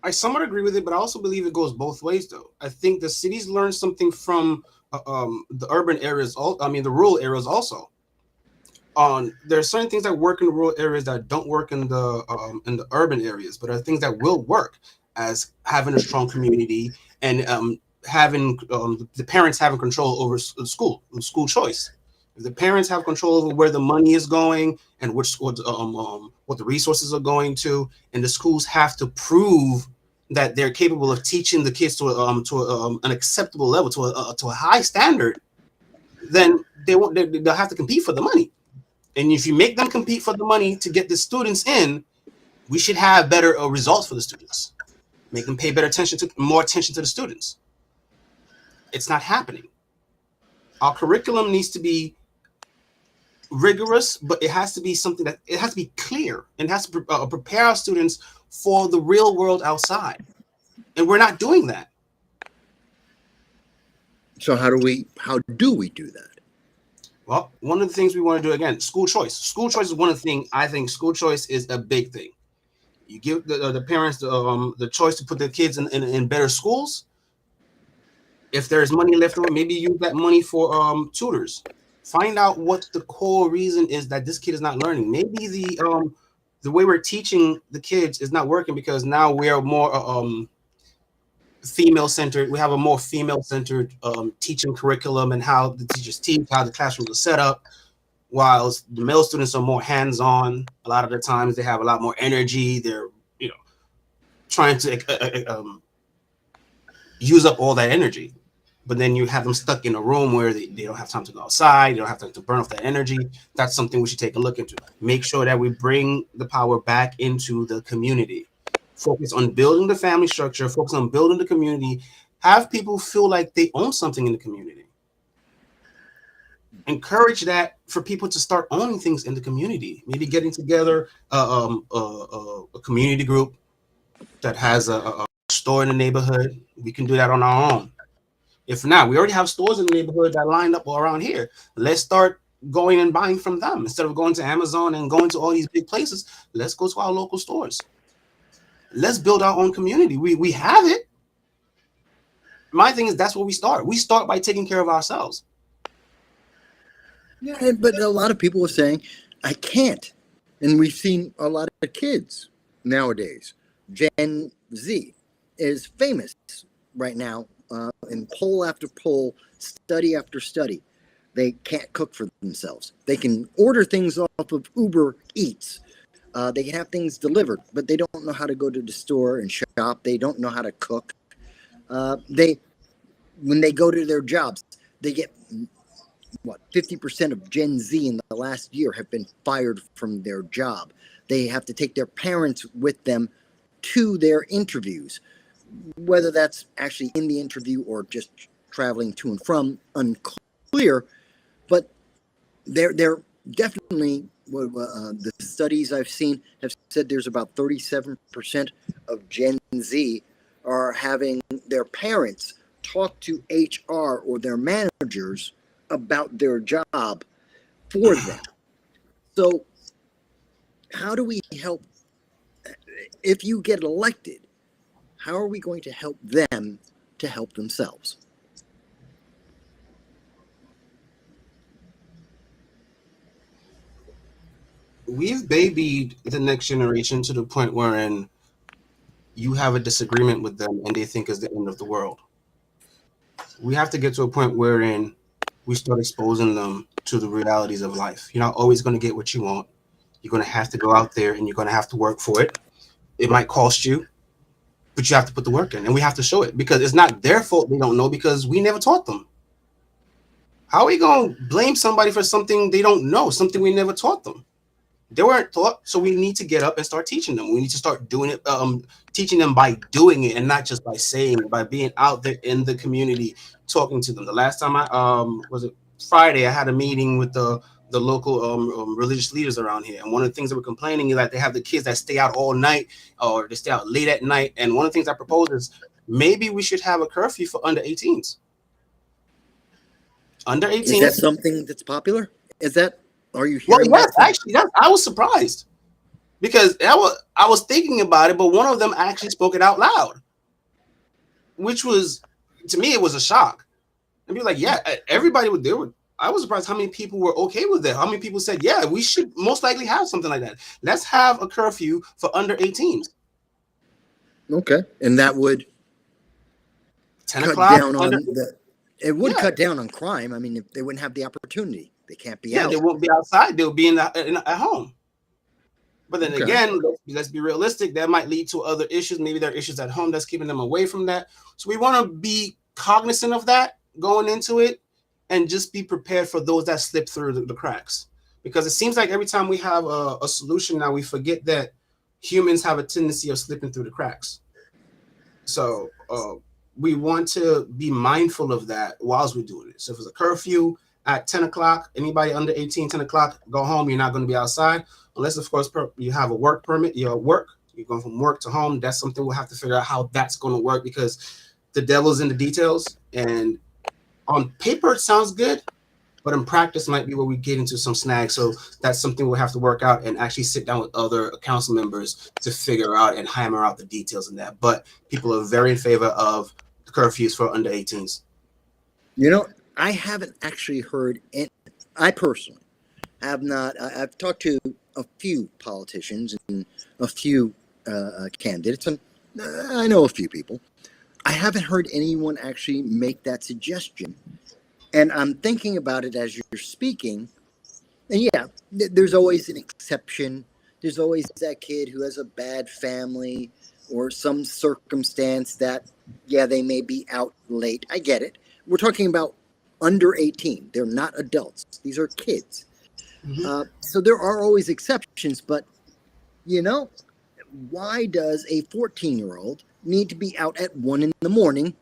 I somewhat agree with it, but I also believe it goes both ways, though. I think the cities learn something from the urban areas, the rural areas also. There are certain things that work in the rural areas that don't work in the urban areas, but are things that will work, as having a strong community and having the parents having control over school choice. If the parents have control over where the money is going and what the resources are going to, and the schools have to prove that they're capable of teaching the kids to an acceptable level, to a high standard, then they'll have to compete for the money. And if you make them compete for the money to get the students in, we should have better results for the students. Make them pay more attention to the students. It's not happening. Our curriculum needs to be rigorous, but it has to be something that it has to be clear, and it has to prepare our students for the real world outside. And we're not doing that. So how do we do that? Well, one of the things we want to do, again, school choice. School choice is one of the things. I think school choice is a big thing. You give the parents the choice to put their kids in better schools. If there's money left over, maybe use that money for tutors. Find out what the core reason is that this kid is not learning. Maybe the way we're teaching the kids is not working because now we are more female-centered. We have a more female-centered teaching curriculum and how the teachers teach, how the classrooms are set up, while the male students are more hands-on. A lot of the times they have a lot more energy. They're, trying to use up all that energy. But then you have them stuck in a room where they don't have time to go outside. They don't have time to burn off that energy. That's something we should take a look into. Make sure that we bring the power back into the community. Focus on building the family structure. Focus on building the community. Have people feel like they own something in the community. Encourage that for people to start owning things in the community. Maybe getting together a community group that has a store in the neighborhood. We can do that on our own. If not, we already have stores in the neighborhood that lined up all around here. Let's start going and buying from them instead of going to Amazon and going to all these big places. Let's go to our local stores. Let's build our own community. We have it. My thing is that's where we start. We start by taking care of ourselves. Yeah, but a lot of people are saying, I can't. And we've seen a lot of kids nowadays. Gen Z is famous right now in poll after poll, study after study. They can't cook for themselves. They can order things off of Uber Eats. They can have things delivered, but they don't know how to go to the store and shop. They don't know how to cook. When they go to their jobs, they get 50% of Gen Z in the last year have been fired from their job. They have to take their parents with them to their interviews, whether that's actually in the interview or just traveling to and from, unclear. But they're definitely, the studies I've seen have said there's about 37% of Gen Z are having their parents talk to HR or their managers about their job for them. So how do we help? If you get elected, how are we going to help them to help themselves? We've babied the next generation to the point wherein you have a disagreement with them and they think it's the end of the world. We have to get to a point wherein we start exposing them to the realities of life. You're not always going to get what you want. You're going to have to go out there and you're going to have to work for it. It might cost you, but you have to put the work in, and we have to show it, because it's not their fault they don't know, because we never taught them. How are we going to blame somebody for something they don't know, something we never taught them? They weren't taught, so we need to get up and start teaching them. We need to start doing it, teaching them by doing it, and not just by saying it, by being out there in the community, talking to them. The last time was it Friday, I had a meeting with the local religious leaders around here, and one of the things that we're complaining is that they have the kids that stay out all night or they stay out late at night. And one of the things I propose is maybe we should have a curfew for under 18s. Under 18. Is that something that's popular? Are you Well, hearing yes, actually, I was surprised, because I was thinking about it, but one of them actually spoke it out loud, which was, to me, it was a shock. And be like, yeah, everybody would do it. I was surprised how many people were okay with that. How many people said, yeah, we should most likely have something like that. Let's have a curfew for under 18s. Okay, and that would 10 cut o'clock. down on it would cut down on crime. I mean, if they wouldn't have the opportunity, they can't be out. They won't be outside. They'll be at home. But then again, let's be realistic. That might lead to other issues. Maybe there are issues at home that's keeping them away from that. So we want to be cognizant of that going into it, and just be prepared for those that slip through the cracks. Because it seems like every time we have a solution now, we forget that humans have a tendency of slipping through the cracks. So we want to be mindful of that whilst we're doing it. So if it's a curfew at 10 o'clock, anybody under 18, 10 o'clock, go home. You're not going to be outside. Unless, of course, you have a work permit, you're going from work to home. That's something we'll have to figure out how that's going to work, because the devil's in the details. And on paper, it sounds good, but in practice might be where we get into some snags. So that's something we'll have to work out and actually sit down with other council members to figure out and hammer out the details in that. But people are very in favor of the curfews for under 18s. I haven't actually heard it. I personally have not. I've talked to a few politicians and a few candidates, and I know a few people. I haven't heard anyone actually make that suggestion. And I'm thinking about it as you're speaking. And yeah, there's always an exception. There's always that kid who has a bad family or some circumstance that, they may be out late. I get it. We're talking about under 18. They're not adults. These are kids. Mm-hmm. So there are always exceptions. But, why does a 14-year-old need to be out at 1 a.m?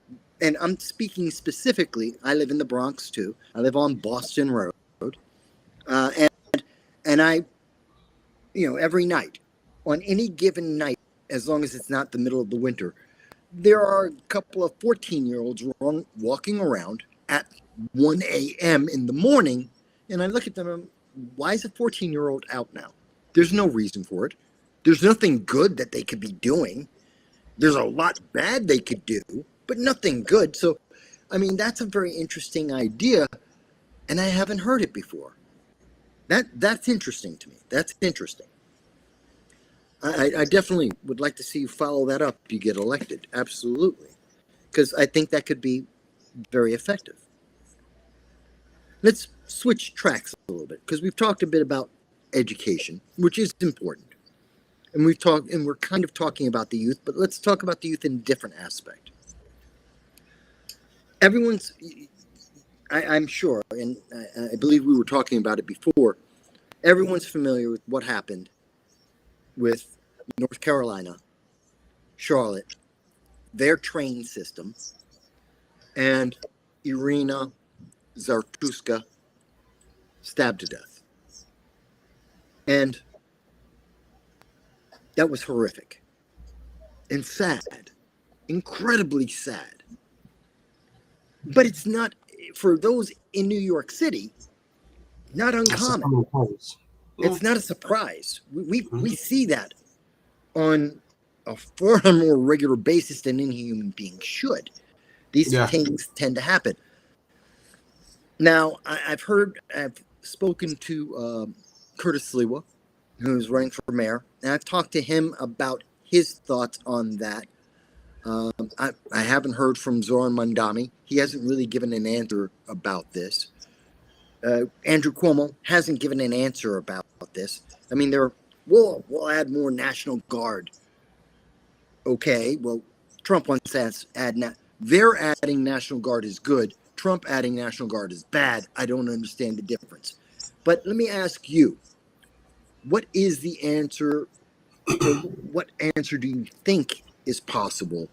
And I'm speaking specifically, I live in the Bronx too. I live on Boston Road. And I, every night, on any given night, as long as it's not the middle of the winter, there are a couple of 14-year-olds walking around at 1 a.m. in the morning, and I look at them and, why is a 14-year-old out now? There's no reason for it. There's nothing good that they could be doing. There's a lot bad they could do, but nothing good. So, I mean, that's a very interesting idea, and I haven't heard it before. That's interesting to me. That's interesting. I definitely would like to see you follow that up if you get elected. Absolutely. Because I think that could be very effective. Let's switch tracks a little bit, because we've talked a bit about education, which is important. And we're kind of talking about the youth, but let's talk about the youth in a different aspect. I'm sure, and I believe we were talking about it before, everyone's familiar with what happened with North Carolina, Charlotte, their train system, and Irina Zartuska stabbed to death. And that was horrific and sad, incredibly sad. But it's not, for those in New York City, not uncommon. It's not a surprise. We see that on a far more regular basis than any human being should. These things tend to happen. Now, I've spoken to Curtis Sliwa, who's running for mayor, and I've talked to him about his thoughts on that. I haven't heard from Zoran Mandami. He hasn't really given an answer about this. Andrew Cuomo hasn't given an answer about this. I mean, we'll add more National Guard. Okay, well, Trump wants to add they're adding National Guard is good. Trump adding National Guard is bad. I don't understand the difference. But let me ask you, what is the answer? What answer do you think is possible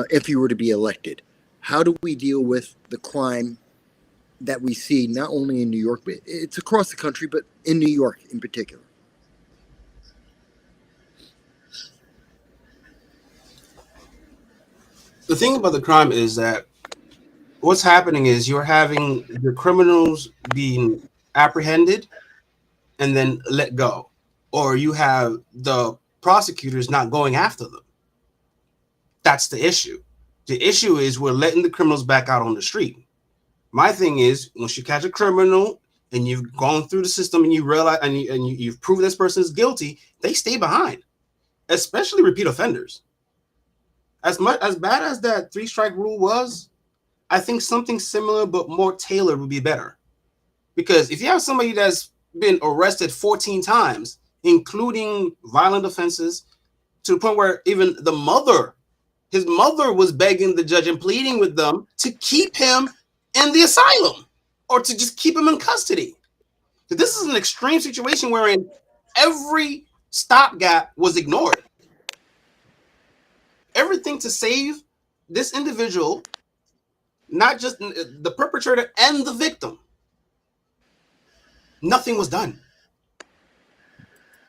if you were to be elected? How do we deal with the crime that we see not only in New York, but it's across the country, but in New York in particular? The thing about the crime is that what's happening is you're having the criminals being apprehended and then let go, or you have the prosecutors not going after them. That's the issue. The issue is we're letting the criminals back out on the street. My thing is, once you catch a criminal and you've gone through the system and you realize and you've proven this person is guilty, they stay behind, especially repeat offenders. As bad as that 3-strike rule was, I think something similar but more tailored would be better. Because if you have somebody that's been arrested 14 times, including violent offenses, to the point where even his mother was begging the judge and pleading with them to keep him in the asylum or to just keep him in custody. So this is an extreme situation wherein every stopgap was ignored. Everything to save this individual, not just the perpetrator and the victim. Nothing was done.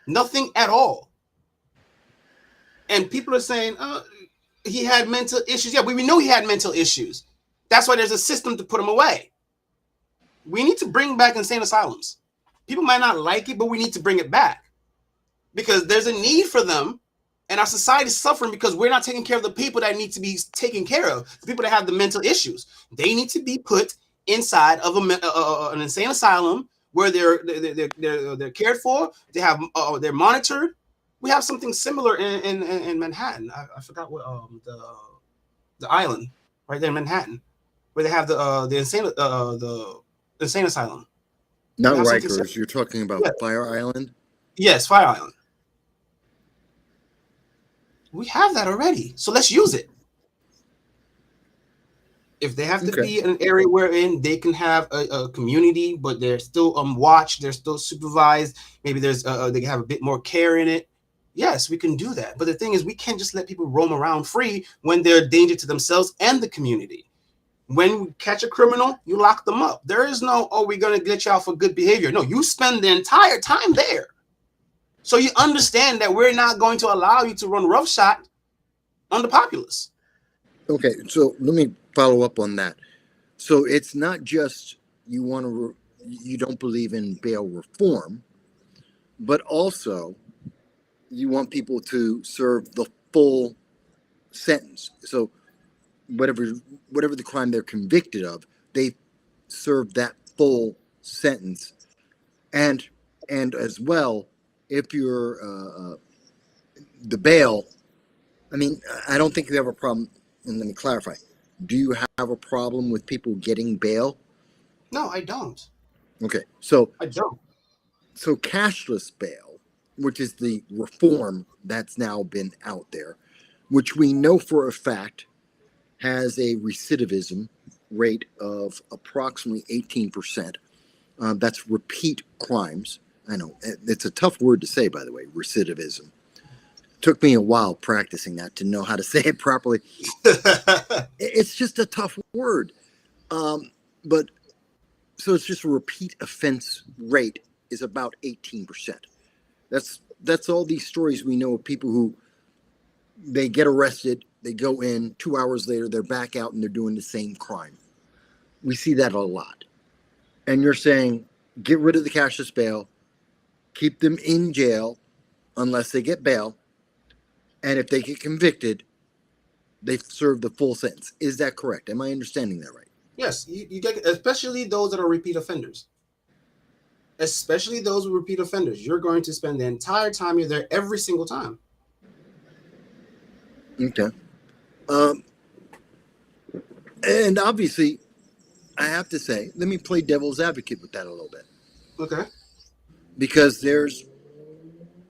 Nothing at all. And people are saying, he had mental issues. Yeah, we know he had mental issues. That's why there's a system to put him away. We need to bring back insane asylums. People might not like it, but we need to bring it back. Because there's a need for them. And our society is suffering because we're not taking care of the people that need to be taken care of. The people that have the mental issues. They need to be put inside of an insane asylum where they're cared for. They're monitored. We have something similar in Manhattan. I forgot what the island right there in Manhattan, where they have the insane asylum. Not Rikers. You're talking about Fire Island. Yes, Fire Island. We have that already, so let's use it. If they have to be in an area wherein they can have a community, but they're still watched, they're still supervised. Maybe there's they can have a bit more care in it. Yes, we can do that. But the thing is, we can't just let people roam around free when they're a danger to themselves and the community. When we catch a criminal, you lock them up. There is no, we're going to get you out for good behavior. No, you spend the entire time there. So you understand that we're not going to allow you to run roughshod on the populace. Okay, so let me follow up on that. So it's not just you don't believe in bail reform, but also you want people to serve the full sentence. So whatever whatever the crime they're convicted of, they serve that full sentence, and as well, if you're the bail. I mean, I don't think you have a problem. And let me clarify: do you have a problem with people getting bail? No, I don't. Okay, so I don't. cashless bail, which is the reform that's now been out there, which we know for a fact has a recidivism rate of approximately 18%. That's repeat crimes. I know it's a tough word to say, by the way, recidivism. Took me a while practicing that to know how to say it properly. It's just a tough word. But so it's just a repeat offense rate is about 18%. That's all these stories we know of people who they get arrested, they go in, 2 hours later they're back out and they're doing the same crime. We see that a lot. And you're saying get rid of the cashless bail, keep them in jail unless they get bail, and if they get convicted, they've served the full sentence. Is that correct? Am I understanding that right? Yes, you get, especially those that are repeat offenders. Especially those with repeat offenders. You're going to spend the entire time you're there every single time. Okay. And obviously, I have to say, let me play devil's advocate with that a little bit. Okay. Because there's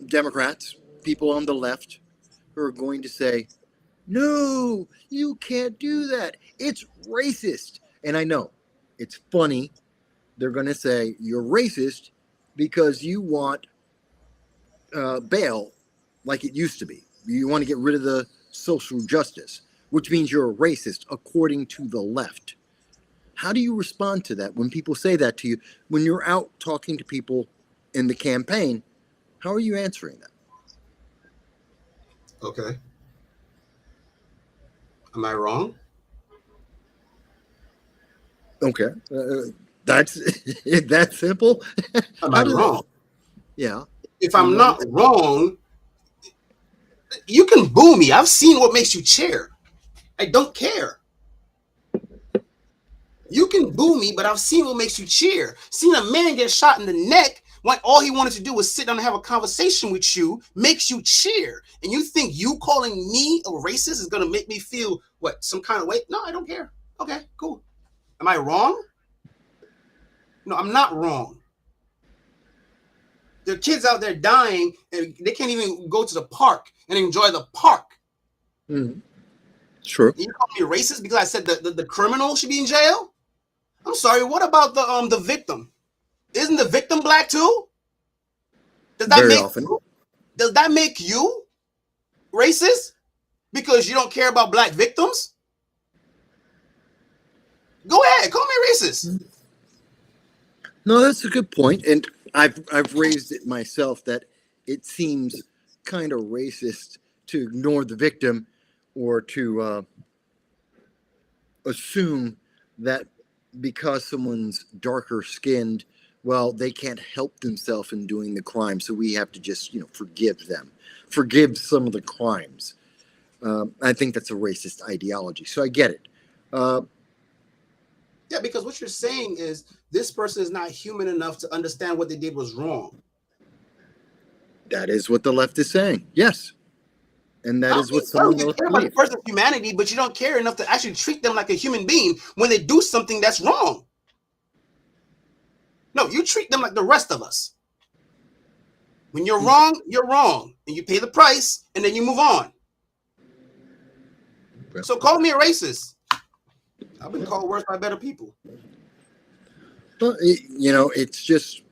Democrats, people on the left, who are going to say, no, you can't do that. It's racist. And I know it's funny. They're going to say you're racist because you want bail like it used to be. You want to get rid of the social justice, which means you're a racist according to the left. How do you respond to that when people say that to you? When you're out talking to people in the campaign, how are you answering that? Okay. Am I wrong? Okay. That's that simple. Am I How does it? wrong? Yeah. If I'm not wrong, you can boo me. I've seen what makes you cheer. I don't care. You can boo me, but I've seen what makes you cheer. Seen a man get shot in the neck when all he wanted to do was sit down and have a conversation with you makes you cheer. And you think you calling me a racist is going to make me feel what, some kind of way? No, I don't care. Okay, cool. Am I wrong? No, I'm not wrong. There are kids out there dying and they can't even go to the park and enjoy the park. Mm-hmm. Sure. And you call me racist because I said the criminal should be in jail? I'm sorry, what about the victim? Isn't the victim black too? Does that make you racist because you don't care about black victims? Go ahead, call me racist. No, that's a good point, and I've raised it myself that it seems kind of racist to ignore the victim or to assume that because someone's darker skinned, well, they can't help themselves in doing the crime, so we have to just forgive some of the crimes. I think that's a racist ideology, so I get it. Yeah, because what you're saying is this person is not human enough to understand what they did was wrong. That is what the left is saying. Yes. And that is what someone else care about the person's humanity, but you don't care enough to actually treat them like a human being when they do something that's wrong. No, you treat them like the rest of us. When you're wrong, and you pay the price, and then you move on. Okay. So call me a racist. I've been called worse by better people. Well, it's just,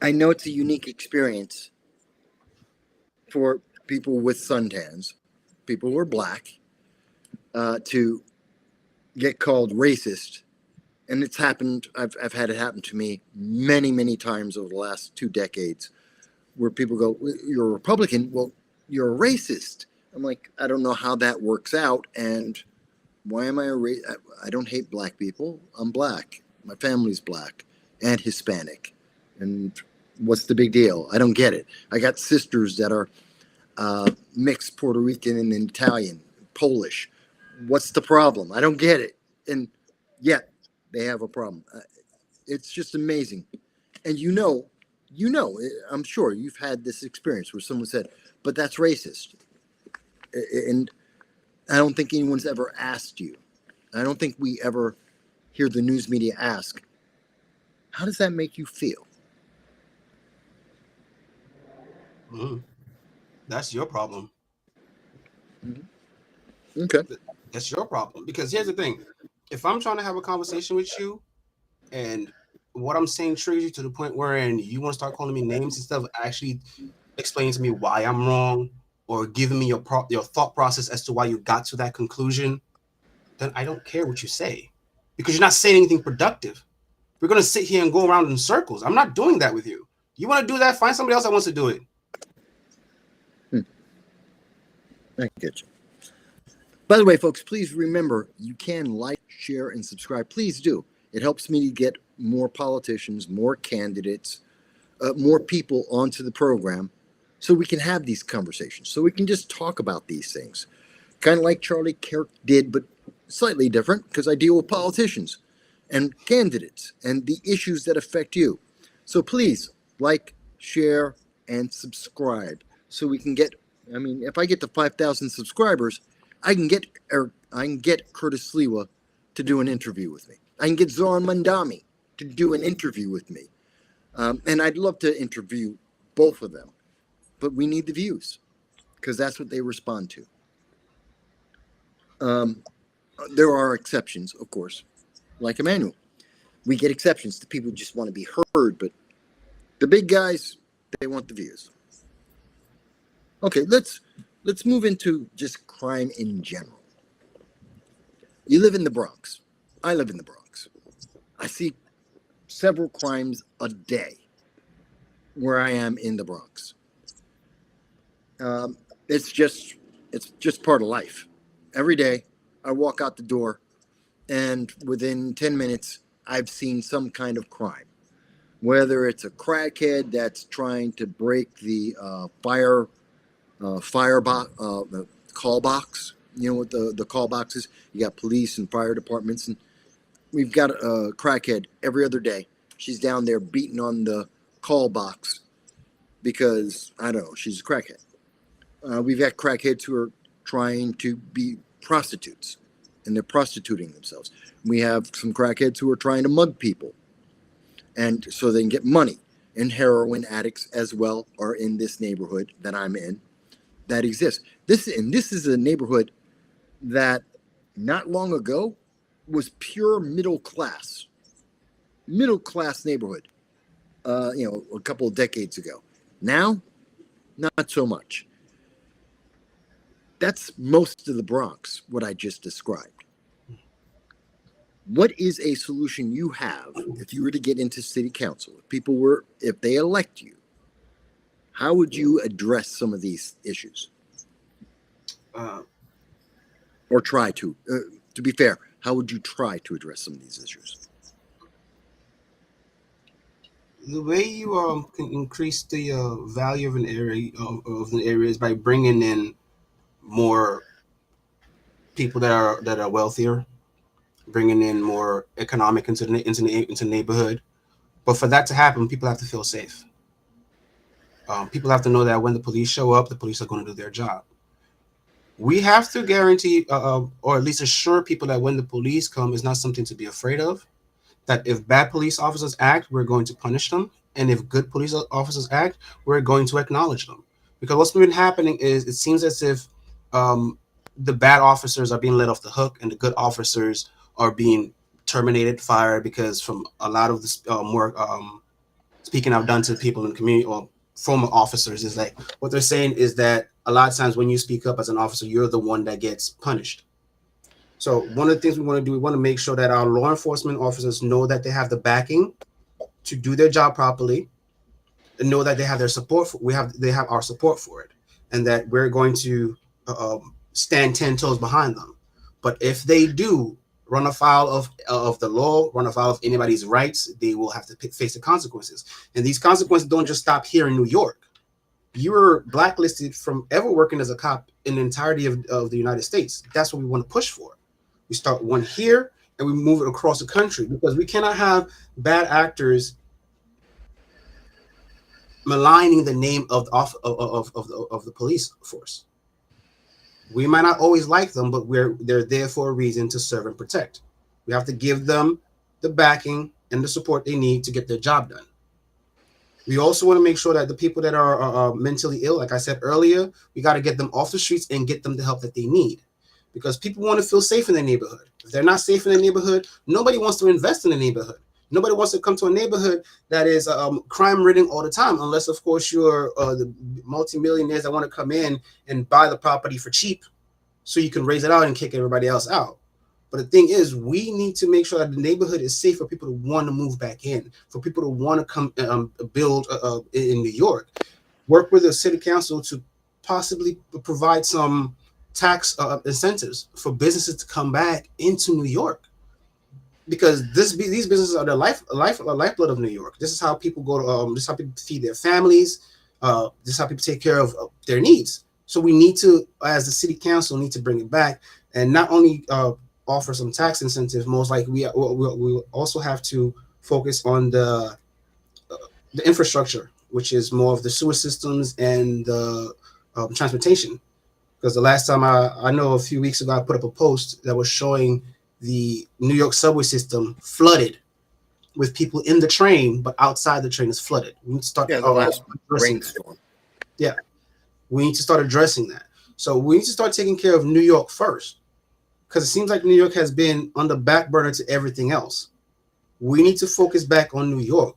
I know it's a unique experience for people with suntans, people who are black, to get called racist. And it's happened, I've had it happen to me many, many times over the last 2 decades, where people go, you're a Republican, well, you're a racist. I'm like, I don't know how that works out. And why am I I don't hate black people. I'm black. My family's black and Hispanic. And what's the big deal? I don't get it. I got sisters that are mixed Puerto Rican and Italian, Polish. What's the problem? I don't get it. And yet they have a problem. It's just amazing. And I'm sure you've had this experience where someone said, but that's racist. And I don't think anyone's ever asked you. I don't think we ever hear the news media ask, how does that make you feel? That's your problem. Okay. That's your problem. Because here's the thing. If I'm trying to have a conversation with you and what I'm saying triggers you to the point wherein you want to start calling me names instead of actually explaining to me why I'm wrong or giving me your thought process as to why you got to that conclusion, then I don't care what you say because you're not saying anything productive. We're going to sit here and go around in circles. I'm not doing that with you. You want to do that? Find somebody else that wants to do it. I get you. By the way, folks, please remember you can like, share, and subscribe. Please do. It helps me to get more politicians, more candidates, more people onto the program so we can have these conversations, so we can just talk about these things. Kind of like Charlie Kirk did, but slightly different because I deal with politicians and candidates and the issues that affect you. So please like, share, and subscribe so we can get, if I get to 5,000 subscribers, I can get Curtis Sliwa to do an interview with me. I can get Zoran Mandami to do an interview with me. And I'd love to interview both of them. But we need the views because that's what they respond to. There are exceptions, of course, like Emmanuel. We get exceptions to people who just want to be heard, but the big guys, they want the views. Okay, let's move into just crime in general. You live in the Bronx. I live in the Bronx. I see several crimes a day where I am in the Bronx. It's just part of life. Every day I walk out the door and within 10 minutes I've seen some kind of crime. Whether it's a crackhead that's trying to break the the call box, what the call boxes. You got police and fire departments, and we've got a crackhead every other day. She's down there beating on the call box because, I don't know, she's a crackhead. We've got crackheads who are trying to be prostitutes, and they're prostituting themselves. We have some crackheads who are trying to mug people, and so they can get money. And heroin addicts as well are in this neighborhood that I'm in that exists. This is a neighborhood that not long ago was pure middle class neighborhood. A couple of decades ago. Now, not so much. That's most of the Bronx, what I just described. What is a solution you have if you were to get into city council? If they elect you, how would you address some of these issues? Or try to? To be fair, how would you try to address some of these issues? The way you can increase the value of an area is by bringing in more people that are wealthier, bringing in more economic into the neighborhood. But for that to happen, people have to feel safe. People have to know that when the police show up, the police are going to do their job. We have to guarantee, or at least assure people that when the police come, it's not something to be afraid of. That if bad police officers act, we're going to punish them. And if good police officers act, we're going to acknowledge them. Because what's been happening is it seems as if the bad officers are being let off the hook and the good officers are being terminated, fired, because from a lot of this more speaking I've done to people in the community or former officers is like what they're saying is that a lot of times when you speak up as an officer, you're the one that gets punished. So one of the things we want to do, we want to make sure that our law enforcement officers know that they have the backing to do their job properly, and know that they have their support. They have our support for it, and that we're going to stand 10 toes behind them. But if they do run afoul of the law, run afoul of anybody's rights, they will have to face the consequences. And these consequences don't just stop here in New York. You were blacklisted from ever working as a cop in the entirety of the United States. That's what we want to push for. We start one here and we move it across the country, because we cannot have bad actors maligning the name of the police force. We might not always like them, but they're there for a reason, to serve and protect. We have to give them the backing and the support they need to get their job done. We also want to make sure that the people that are mentally ill, like I said earlier, we got to get them off the streets and get them the help that they need, because people want to feel safe in their neighborhood. If they're not safe in their neighborhood, nobody wants to invest in the neighborhood. Nobody wants to come to a neighborhood that is crime-ridden all the time, unless, of course, you're the multimillionaires that want to come in and buy the property for cheap so you can raise it out and kick everybody else out. But the thing is, we need to make sure that the neighborhood is safe for people to want to move back in, for people to want to come build in New York. Work with the city council to possibly provide some tax incentives for businesses to come back into New York. Because these businesses are the lifeblood of New York. This is how people go to. This is how people feed their families. This is how people take care of their needs. So we need to, as the city council, need to bring it back, and not only offer some tax incentives. Most likely, we also have to focus on the infrastructure, which is more of the sewer systems and the transportation. Because the last time I know, a few weeks ago, I put up a post that was showing the New York subway system flooded with people in the train, but outside the train is flooded. We need to start the last rainstorm. Yeah, we need to start addressing that. So we need to start taking care of New York first, because it seems like New York has been on the back burner to everything else. We need to focus back on New York.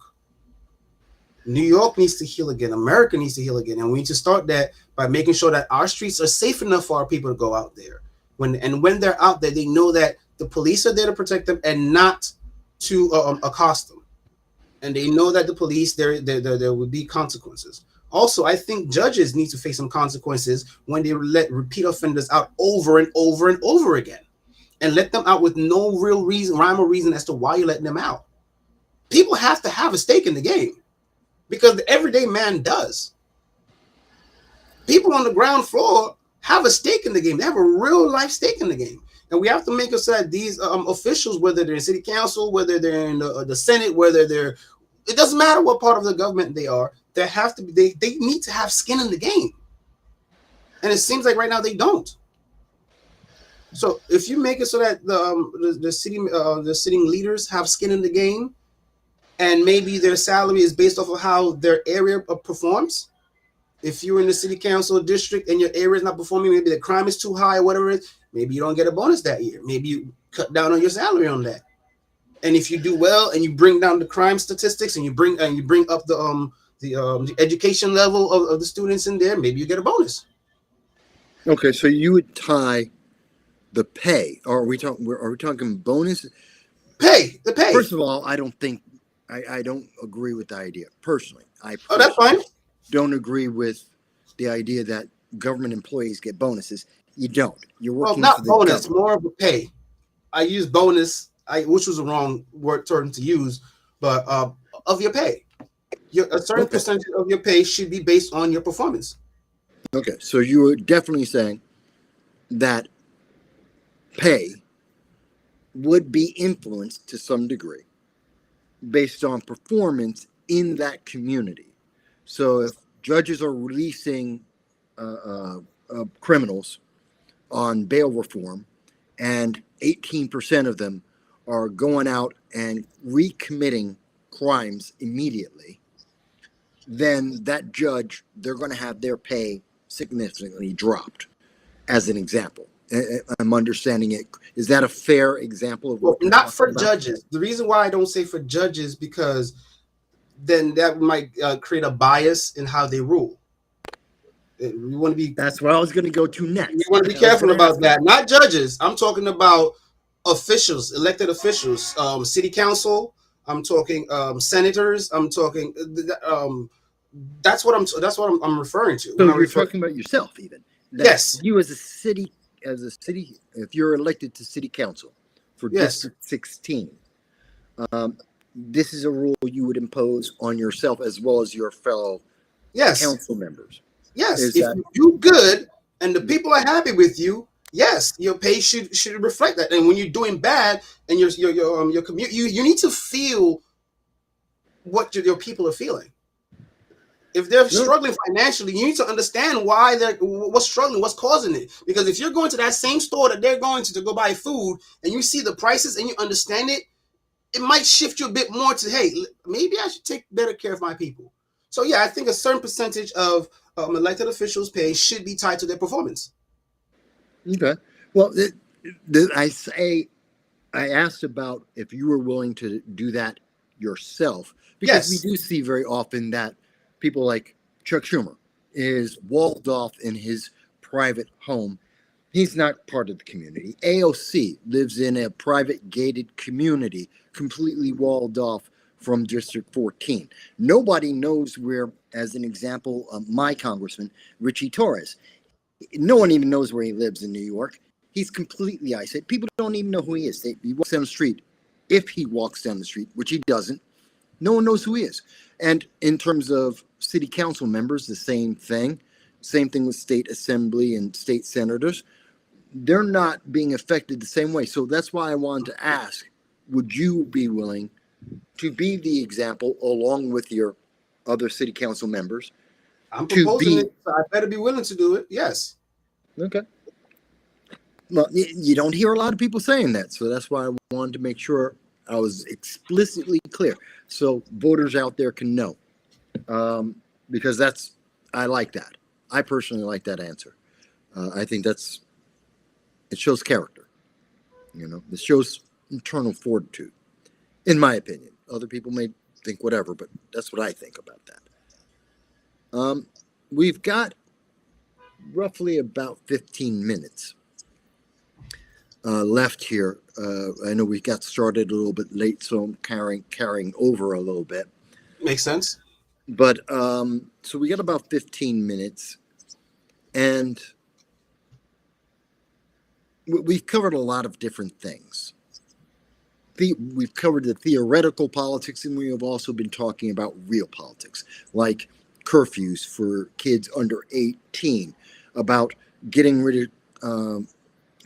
New York needs to heal again. America needs to heal again, and we need to start that by making sure that our streets are safe enough for our people to go out there. When they're out there, they know that the police are there to protect them and not to accost them. And they know that the police, there will be consequences. Also, I think judges need to face some consequences when they let repeat offenders out over and over and over again, and let them out with no real reason, rhyme or reason as to why you're letting them out. People have to have a stake in the game, because the everyday man does. People on the ground floor have a stake in the game. They have a real life stake in the game. And we have to make it so that these officials, whether they're in city council, whether they're in the Senate, it doesn't matter what part of the government they are, they need to have skin in the game. And it seems like right now they don't. So if you make it so that the sitting leaders have skin in the game, and maybe their salary is based off of how their area performs. If you're in the city council district and your area is not performing, maybe the crime is too high or whatever it is, maybe you don't get a bonus that year. Maybe you cut down on your salary on that. And if you do well and you bring down the crime statistics and you bring up the education level of the students in there, maybe you get a bonus. Okay, so you would tie the pay, or are we talking bonus? The pay. First of all, I don't agree with the idea personally. That's fine. Don't agree with the idea that government employees get bonuses. You don't. You're working not for the bonus, government. more of a pay. I use bonus, which was the wrong term to use, but of your pay. A certain percentage of your pay should be based on your performance. Okay, so you were definitely saying that pay would be influenced to some degree based on performance in that community. So if judges are releasing criminals on bail reform, and 18% of them are going out and recommitting crimes immediately, then that judge, they're going to have their pay significantly dropped, as an example. I'm understanding it. Is that a fair example of what? Not for judges. The reason why I don't say for judges, because then that might create a bias in how they rule. We want to be. That's what I was going to go to next. We want to be careful about that. Not judges. I'm talking about officials, elected officials, city council. I'm talking senators. I'm talking. That's what I'm referring to. So you're talking about yourself, even that Yes. you as a city, if you're elected to city council for Yes. District 16, um, this is a rule you would impose on yourself as well as your fellow Yes. council members. Yes. Is If that you do good and the people are happy with you, yes, your pay should reflect that. And when you're doing bad and your commute, you need to feel what your people are feeling. If they're no? struggling financially, you need to understand why they're what's struggling, what's causing it. Because if you're going to that same store that they're going to go buy food and you see the prices and you understand it, it might shift you a bit more to, hey, maybe I should take better care of my people. So yeah, I think a certain percentage of elected officials' pay should be tied to their performance. Okay. Well, I asked about if you were willing to do that yourself because we Yes. do see very often that people like Chuck Schumer is walled off in his private home. He's not part of the community. AOC lives in a private gated community, completely walled off from District 14. Nobody knows where, as an example, my congressman, Richie Torres, no one even knows where he lives in New York. He's completely isolated. People don't even know who he is. He walks down the street. If he walks down the street, which he doesn't, no one knows who he is. And in terms of city council members, the same thing. Same thing with state assembly and state senators. They're not being affected the same way. So that's why I wanted to ask, would you be willing to be the example along with your other city council members I'm to proposing be it, so I better be willing to do it. Yes. okay? Well, you don't hear a lot of people saying that, so that's why I wanted to make sure I was explicitly clear, so voters out there can know. Because I like that. I personally like that answer. I think it shows character. It shows internal fortitude, in my opinion. Other people may think whatever, but that's what I think about that. We've got roughly about 15 minutes left here. I know we got started a little bit late, so I'm carrying over a little bit. Makes sense. But so we got about 15 minutes, and we've covered a lot of different things. We've covered the theoretical politics, and we have also been talking about real politics, like curfews for kids under 18, about getting rid of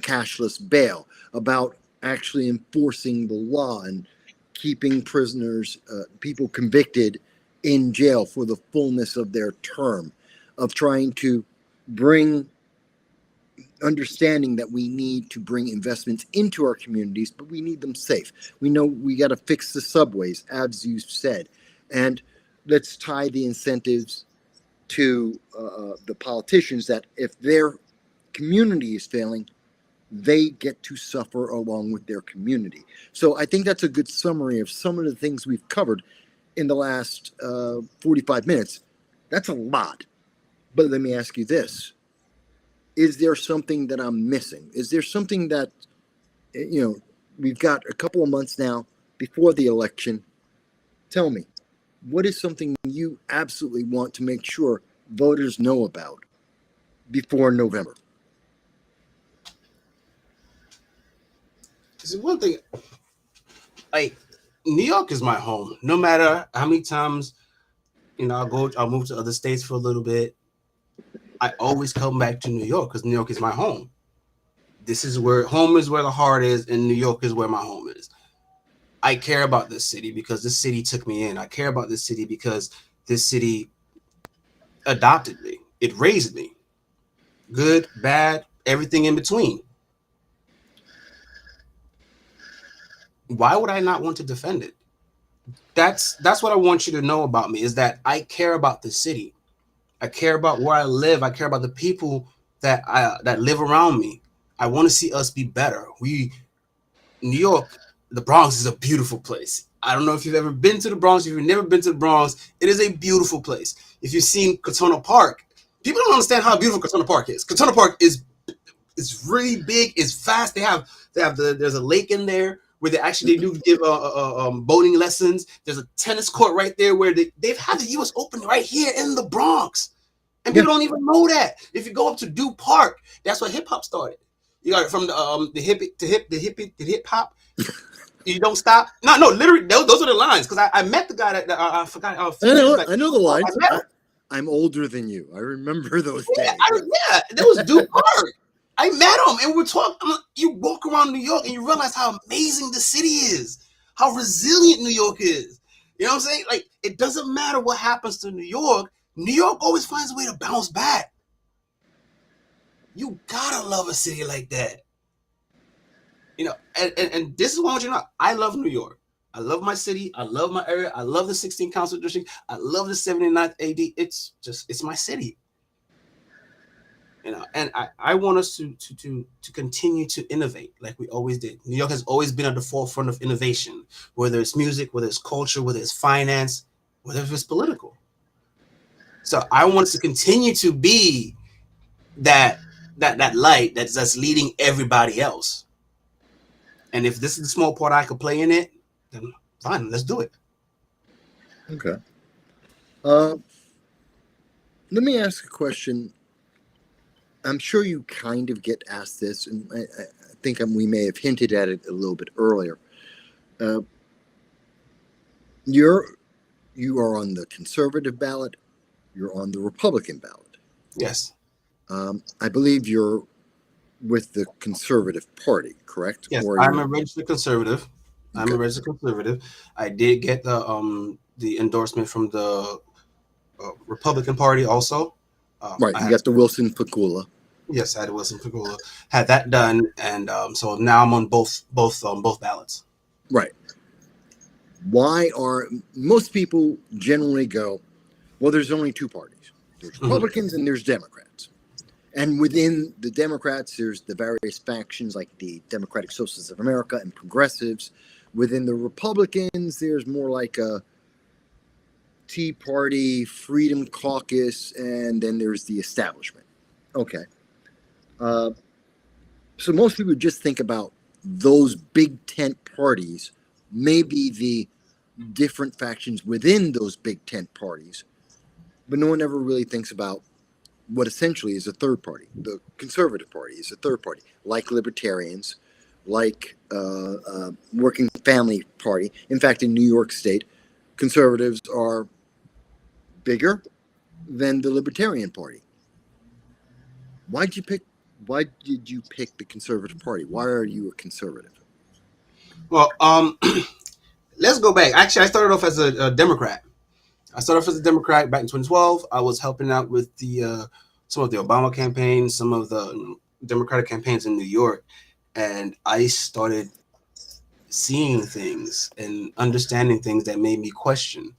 cashless bail, about actually enforcing the law and keeping prisoners, people convicted, in jail for the fullness of their term, of trying to bring understanding that we need to bring investments into our communities, but we need them safe. We know we got to fix the subways, as you said, and let's tie the incentives to the politicians that if their community is failing, they get to suffer along with their community. So I think that's a good summary of some of the things we've covered in the last 45 minutes. That's a lot. But let me ask you this. Is there something that I'm missing? Is there something that, we've got a couple of months now before the election. Tell me, what is something you absolutely want to make sure voters know about before November? This is one thing. Like, New York is my home. No matter how many times, I'll move to other states for a little bit. I always come back to New York because New York is my home. This is where home is, where the heart is, and New York is where my home is. I care about this city because this city took me in. I care about this city because this city adopted me. It raised me. Good, bad, everything in between. Why would I not want to defend it? That's what I want you to know about me, is that I care about the city. I care about where I live. I care about the people that live around me. I want to see us be better. New York, the Bronx is a beautiful place. I don't know if you've ever been to the Bronx. If you've never been to the Bronx, it is a beautiful place. If you've seen Katona Park, people don't understand how beautiful Katona Park is. Katona Park is really big. It's fast. There's a lake in there where they do give boating lessons. There's a tennis court right there where they've had the U.S. Open right here in the Bronx. And Yeah. people don't even know that. If you go up to Dew Park, that's where hip hop started. You got it from the hip hop. You don't stop. No, literally, those are the lines. Because I met the guy that I forgot a few years back. I know the I lines. met him. I'm older than you. I remember those Yeah, days. yeah, that was Dew Park. I met him, and we're talking. You walk around New York, and you realize how amazing the city is, how resilient New York is. You know what I'm saying? Like, it doesn't matter what happens to New York. New York always finds a way to bounce back. You gotta love a city like that. You know, and this is what I want you to know. I love New York. I love my city. I love my area. I love the 16th Council District. I love the 79th AD. It's my city. You know, and I want us to continue to innovate like we always did. New York has always been at the forefront of innovation, whether it's music, whether it's culture, whether it's finance, whether it's political. So I want us to continue to be that light that's leading everybody else. And if this is the small part I could play in it, then fine, let's do it. Okay. Let me ask a question. I'm sure you kind of get asked this, and I think we may have hinted at it a little bit earlier. You are on the conservative ballot. You're on the Republican ballot. Yes. I believe you're with the Conservative Party, correct? Yes, Or I'm a registered conservative. I'm Okay. a registered conservative. I did get the endorsement from the Republican Party also. Right, you got the Wilson Pakula. Yes, I had Wilson Pagula. Had that done, and so now I'm on both ballots. Right. Why are most people generally go, well, there's only two parties. There's Republicans and there's Democrats. And within the Democrats, there's the various factions like the Democratic Socialists of America and progressives. Within the Republicans, there's more like a Tea Party, Freedom Caucus, and then there's the establishment. Okay. So most people just think about those big tent parties, maybe the different factions within those big tent parties, but no one ever really thinks about what essentially is a third party. The Conservative Party is a third party, like Libertarians, like Working Family Party. In fact, in New York State, conservatives are bigger than the Libertarian Party. Why did you pick the Conservative Party? Why are you a conservative? Well, let's go back. Actually, I started off as a Democrat. I started off as a Democrat back in 2012. I was helping out with the some of the Obama campaign, some of the Democratic campaigns in New York, and I started seeing things and understanding things that made me question.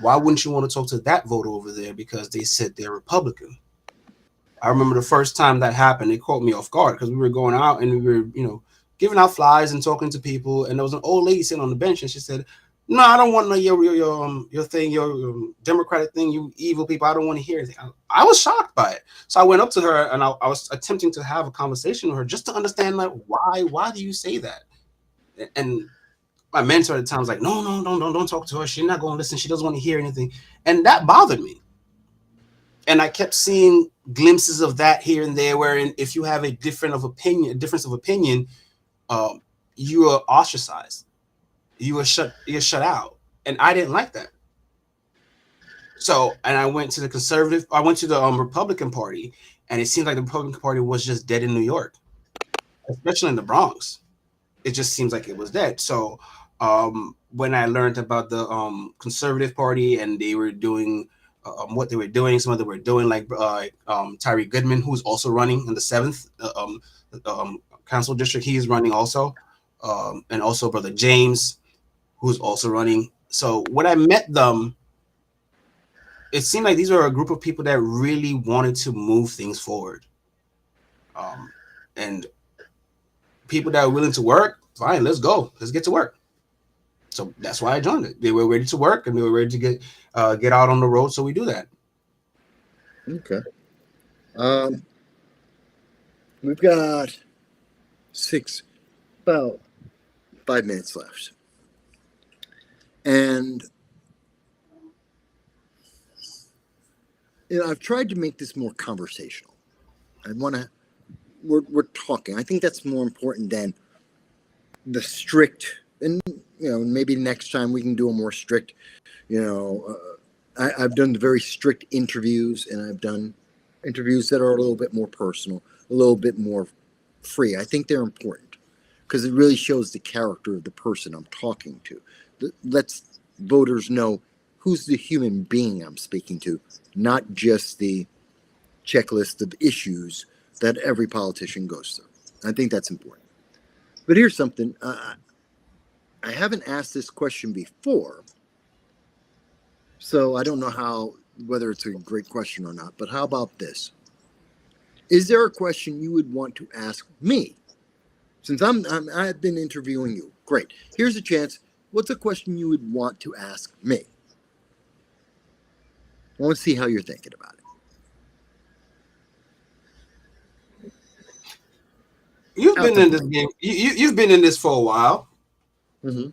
Why wouldn't you want to talk to that voter over there because they said they're Republican? I remember the first time that happened, it caught me off guard because we were going out and we were, giving out flyers and talking to people. And there was an old lady sitting on the bench and she said, "No, I don't want your thing, your Democratic thing, you evil people. I don't want to hear anything." I was shocked by it. So I went up to her and I was attempting to have a conversation with her just to understand, like, why do you say that? And my mentor at the time was like, "No, don't talk to her. She's not going to listen. She doesn't want to hear anything." And that bothered me. And I kept seeing glimpses of that here and there, wherein if you have a difference of opinion, you are ostracized. You're shut out. And I didn't like that. So, and I went to the Republican Party, and it seemed like the Republican Party was just dead in New York, especially in the Bronx. It just seems like it was dead. So, when I learned about the Conservative Party and they were doing what they were doing, some of them were doing, like Tyree Goodman, who's also running in the 7th council district. He's running also, and also Brother James, who's also running. So when I met them, it seemed like these were a group of people that really wanted to move things forward, and people that were willing to work. Fine, let's go. Let's get to work. So that's why I joined it. They were ready to work and they were ready to get out on the road. So we do that. Okay. We've got about 5 minutes left. And I've tried to make this more conversational. I want to, we're talking. I think that's more important than the strict, and, maybe next time we can do a more strict, I've done very strict interviews, and I've done interviews that are a little bit more personal, a little bit more free. I think they're important because it really shows the character of the person I'm talking to. Lets voters know who's the human being I'm speaking to, not just the checklist of issues that every politician goes through. I think that's important. But here's something. I haven't asked this question before, so I don't know whether it's a great question or not. But how about this? Is there a question you would want to ask me? Since I've been interviewing you, great. Here's a chance. What's a question you would want to ask me? I want to see how you're thinking about it. You've been in this game. You've been in this for a while. Mm-hmm.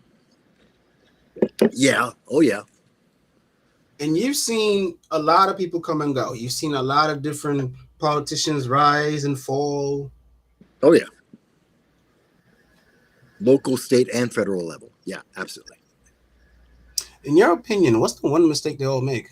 Yeah. Oh, yeah. And you've seen a lot of people come and go. You've seen a lot of different politicians rise and fall. Oh, yeah. Local, state, and federal level. Yeah, absolutely. In your opinion, what's the one mistake they all make?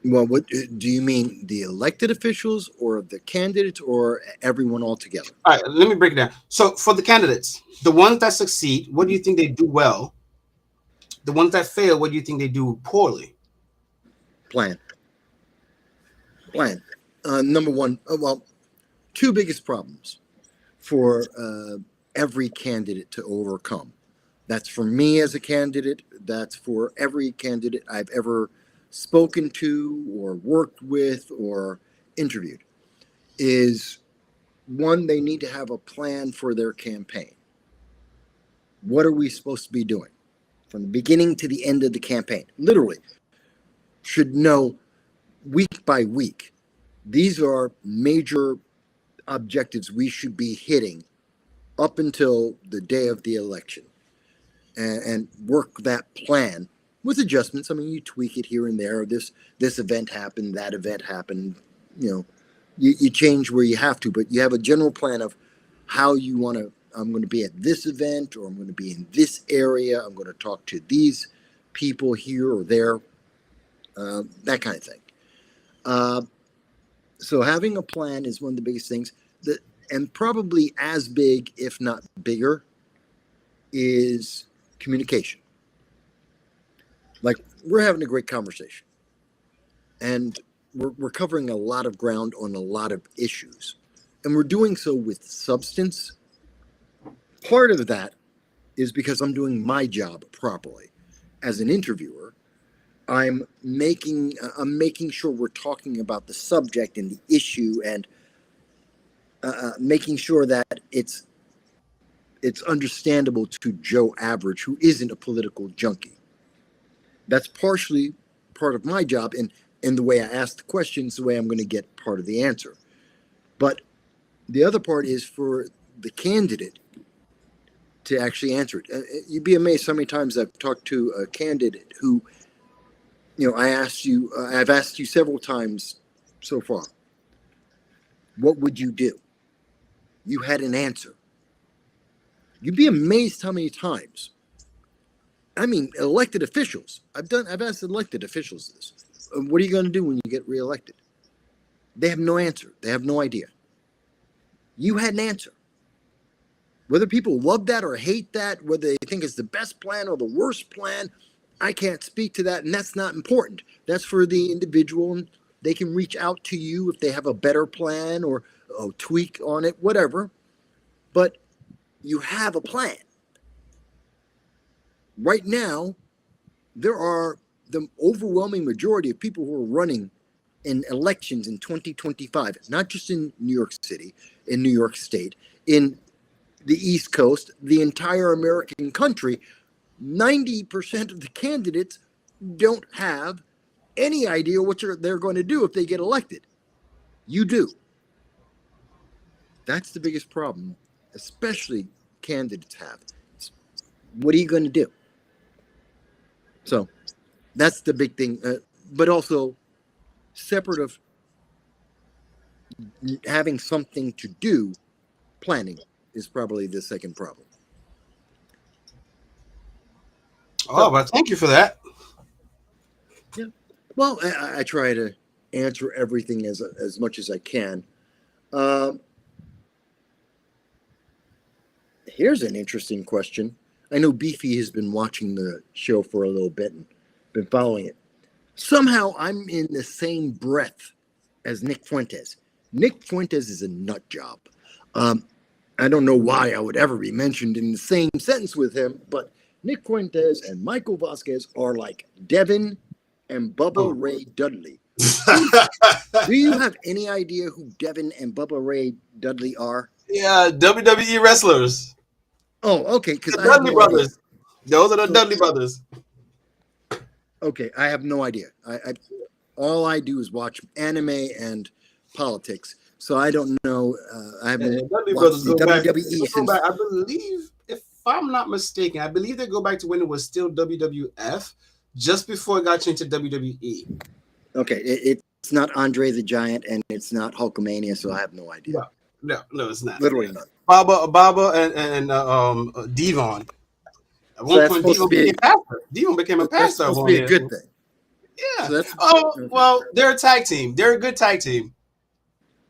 Well, what do you mean? The elected officials or the candidates or everyone altogether? All right, let me break it down. So for the candidates, the ones that succeed, what do you think they do well? The ones that fail, what do you think they do poorly? Plan. Number one, two biggest problems for every candidate to overcome. That's for me as a candidate. That's for every candidate I've ever spoken to or worked with or interviewed. Is one, they need to have a plan for their campaign. What are we supposed to be doing from the beginning to the end of the campaign? Literally, should know week by week. These are major objectives we should be hitting up until the day of the election, and work that plan with adjustments. I mean, you tweak it here and there. This event happened, that event happened. You change where you have to, but you have a general plan of how you want to. I'm going to be at this event, or I'm going to be in this area. I'm going to talk to these people here or there, that kind of thing. So having a plan is one of the biggest things. And probably as big, if not bigger, is communication. Like, we're having a great conversation, and we're covering a lot of ground on a lot of issues, and we're doing so with substance. Part of that is because I'm doing my job properly as an interviewer. I'm making sure we're talking about the subject and the issue, and making sure that it's understandable to Joe Average, who isn't a political junkie. That's partially part of my job, and the way I ask the questions, the way I'm going to get part of the answer. But the other part is for the candidate to actually answer it. You'd be amazed how many times I've talked to a candidate who, I've asked you several times so far, what would you do? You had an answer. You'd be amazed how many times. I mean, elected officials. I've asked elected officials this. What are you going to do when you get reelected? They have no answer. They have no idea. You had an answer. Whether people love that or hate that, whether they think it's the best plan or the worst plan, I can't speak to that, and that's not important. That's for the individual, and they can reach out to you if they have a better plan or tweak on it, whatever. But you have a plan. Right now, there are the overwhelming majority of people who are running in elections in 2025, not just in New York City, in New York State, in the East Coast, the entire American country. 90% of the candidates don't have any idea what they're going to do if they get elected. You do. That's the biggest problem, especially candidates have. What are you going to do? So that's the big thing. But also, separate of having something to do, planning is probably the second problem. Oh, but thank you for that. Yeah. Well, I try to answer everything as much as I can. Here's an interesting question. I know Beefy has been watching the show for a little bit and been following it. Somehow I'm in the same breath as Nick Fuentes. Nick Fuentes is a nut job. I don't know why I would ever be mentioned in the same sentence with him, but Nick Fuentes and Michael Vasquez are like Devin and Bubba Ray Dudley. Do you have any idea who Devin and Bubba Ray Dudley are? Yeah, WWE wrestlers. Oh, okay. Because The Dudley brothers. Those are the Dudley brothers. Okay, I have no idea. All I do is watch anime and politics, so I don't know. I haven't watched the WWE since. I believe, if I'm not mistaken, I believe they go back to when it was still WWF, just before it got changed to WWE. Okay, it's not Andre the Giant and it's not Hulkamania, so I have no idea. No, it's not. Literally none. Baba and Devon. At one point, Devon became a pastor. Devon became a pastor. That's supposed to be a good thing. Yeah. So well, they're a tag team. They're a good tag team.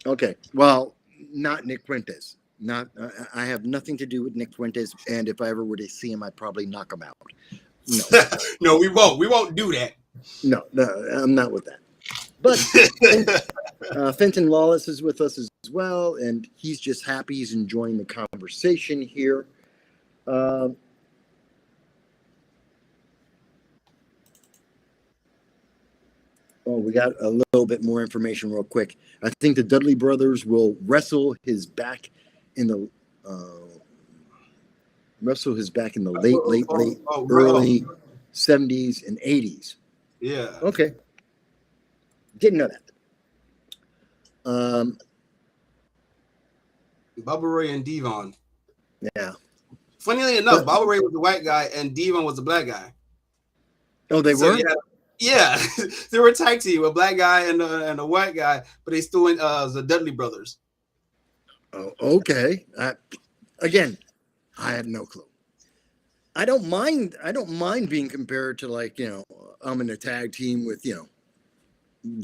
Okay. Well, not Nick Fuentes. Not. I have nothing to do with Nick Fuentes, and if I ever were to see him, I'd probably knock him out. No. No, we won't. We won't do that. No, I'm not with that. But Fenton Lawless is with us as well, and he's just happy. He's enjoying the conversation here. We got a little bit more information real quick. I think the Dudley brothers will wrestle his back in the late early 70s and 80s. Yeah. Okay. Didn't know that. Bubba Ray and Devon. Yeah. Funnily enough, Bubba Ray was the white guy and Devon was the black guy. Oh, they were? Yeah. They were a tag team, a black guy and a white guy, but they still went the Dudley brothers. Oh, okay. Again, I have no clue. I don't mind being compared to I'm in a tag team with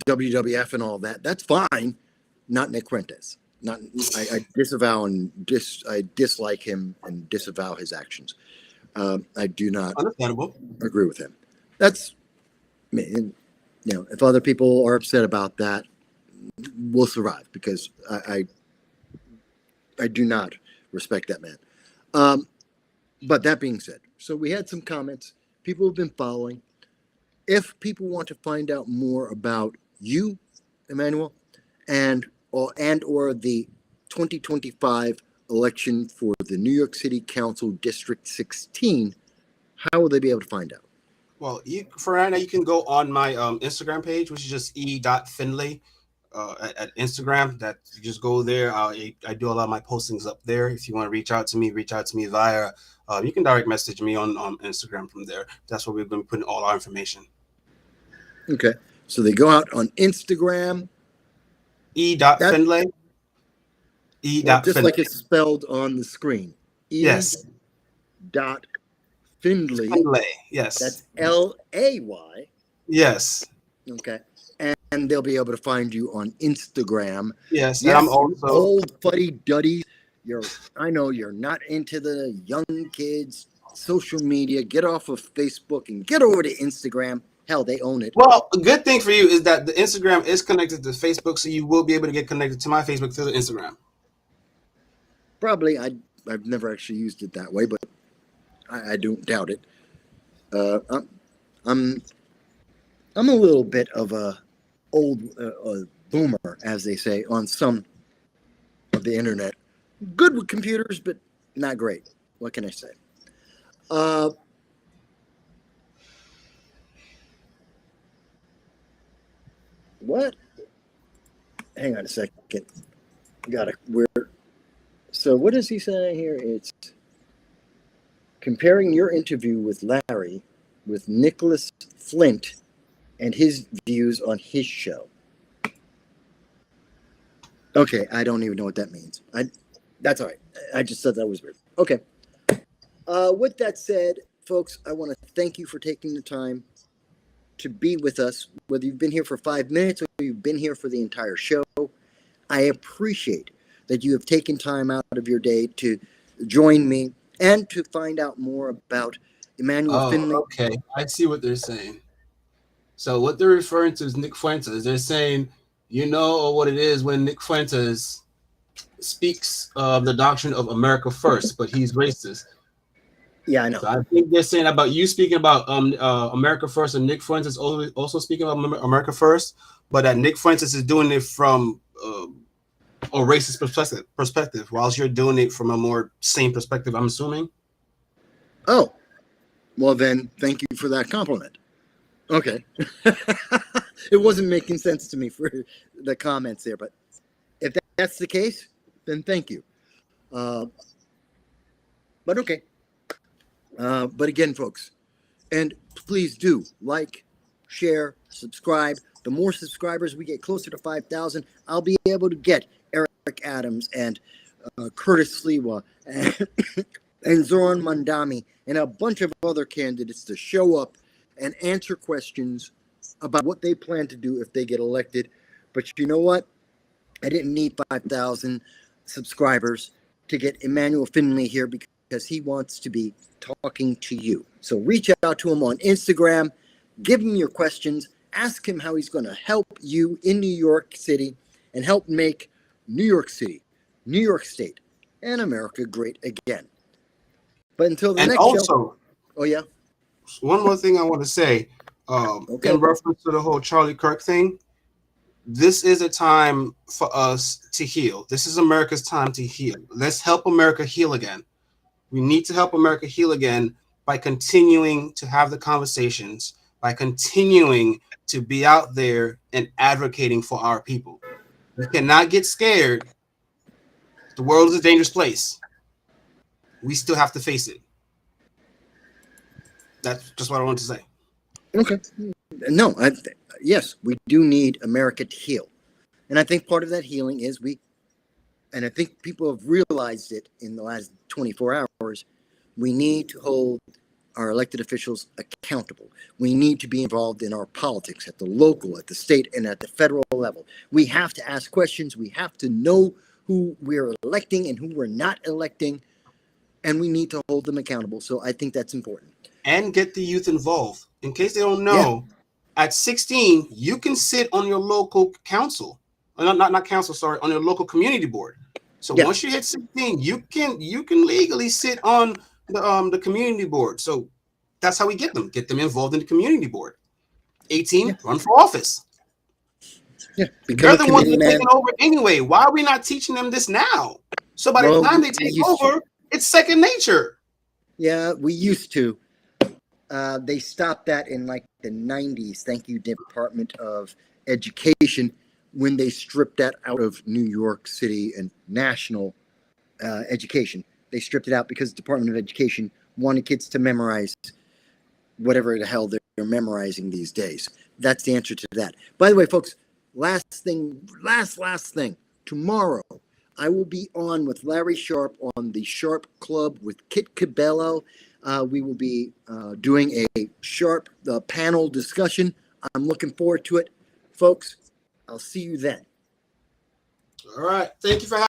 WWF and all that. That's fine. Not Nick Fuentes. I disavow and I dislike him and disavow his actions. I do not agree with him. That's me. If other people are upset about that, we'll survive because I do not respect that man. But that being said, so we had some comments. People have been following. If people want to find out more about you, Emmanuel, and or the 2025 election for the New York City Council District 16, how will they be able to find out? Well, for right now, you can go on my Instagram page, which is just e.finlay at Instagram. That you just go there. I do a lot of my postings up there. If you want to reach out to me via. You can direct message me on Instagram from there. That's where we're going to be putting all our information. Okay. So they go out on Instagram. E.Finlay. Just like it's spelled on the screen. Yes. Findlay. Yes. That's Lay. Yes. Okay. And they'll be able to find you on Instagram. Yes. And I'm also old fuddy-duddy. I know you're not into the young kids, social media. Get off of Facebook and get over to Instagram. Hell, they own it. Well, a good thing for you is that the Instagram is connected to Facebook, so you will be able to get connected to my Facebook through the Instagram. Probably. I've never actually used it that way, but I don't doubt it. I'm a little bit of a old boomer, as they say, on some of the internet. Good with computers, but not great. What can I say? What? Hang on a second. So what is he saying here? It's comparing your interview with Larry with Nicholas Flint and his views on his show. Okay, I don't even know what that means. That's all right. I just thought that was weird. Okay. With that said, folks, I want to thank you for taking the time to be with us, whether you've been here for 5 minutes or you've been here for the entire show. I appreciate that you have taken time out of your day to join me and to find out more about Emmanuel Findlay. Okay. I see what they're saying. So what they're referring to is Nick Fuentes. They're saying, you know what it is when Nick Fuentes speaks of the doctrine of America first, but he's racist. Yeah, I know. So I think they're saying about you speaking about America first, and Nick Fuentes also speaking about America first, but that Nick Fuentes is doing it from a racist perspective, whilst you're doing it from a more sane perspective, I'm assuming. Oh, well then, thank you for that compliment. Okay. It wasn't making sense to me for the comments there, but if that's the case, then thank you. But okay. But again, folks, and please do like, share, subscribe. The more subscribers we get closer to 5,000, I'll be able to get Eric Adams and Curtis Sliwa and Zoran Mandami and a bunch of other candidates to show up and answer questions about what they plan to do if they get elected. But you know what? I didn't need 5,000 subscribers to get Emmanuel Findlay here because he wants to be talking to you. So reach out to him on Instagram, give him your questions, ask him how he's going to help you in New York City and help make New York City, New York State, and America great again. But until the next show. Oh, yeah? One more thing I want to say in reference to the whole Charlie Kirk thing. This is a time for us to heal. This is America's time to heal. Let's help America heal again. We need to help America heal again by continuing to have the conversations, by continuing to be out there and advocating for our people. We cannot get scared. The world is a dangerous place. We still have to face it. That's just what I want to say. Okay. No, yes, we do need America to heal. And I think part of that healing is and I think people have realized it in the last 24 hours, we need to hold our elected officials accountable. We need to be involved in our politics at the local, at the state, and at the federal level. We have to ask questions. We have to know who we're electing and who we're not electing, and we need to hold them accountable. So I think that's important. And get the youth involved. In case they don't know, at 16, you can sit on your local council. Not council, sorry, on your local community board. So once you hit 16, you can legally sit on the community board. So that's how we get them involved in the community board. 18, run for office. Yeah, they're the ones that are taking over anyway. Why are we not teaching them this now? So by the time they take over, it's second nature. Yeah, we used to. They stopped that in like the 90s. Thank you, Department of Education, when they stripped that out of New York City and national education. They stripped it out because the Department of Education wanted kids to memorize whatever the hell they're memorizing these days. That's the answer to that. By the way, folks, last thing. Tomorrow, I will be on with Larry Sharp on the Sharp Club with Kit Cabello. We will be doing a Sharp panel discussion. I'm looking forward to it. Folks, I'll see you then. All right. Thank you for having me.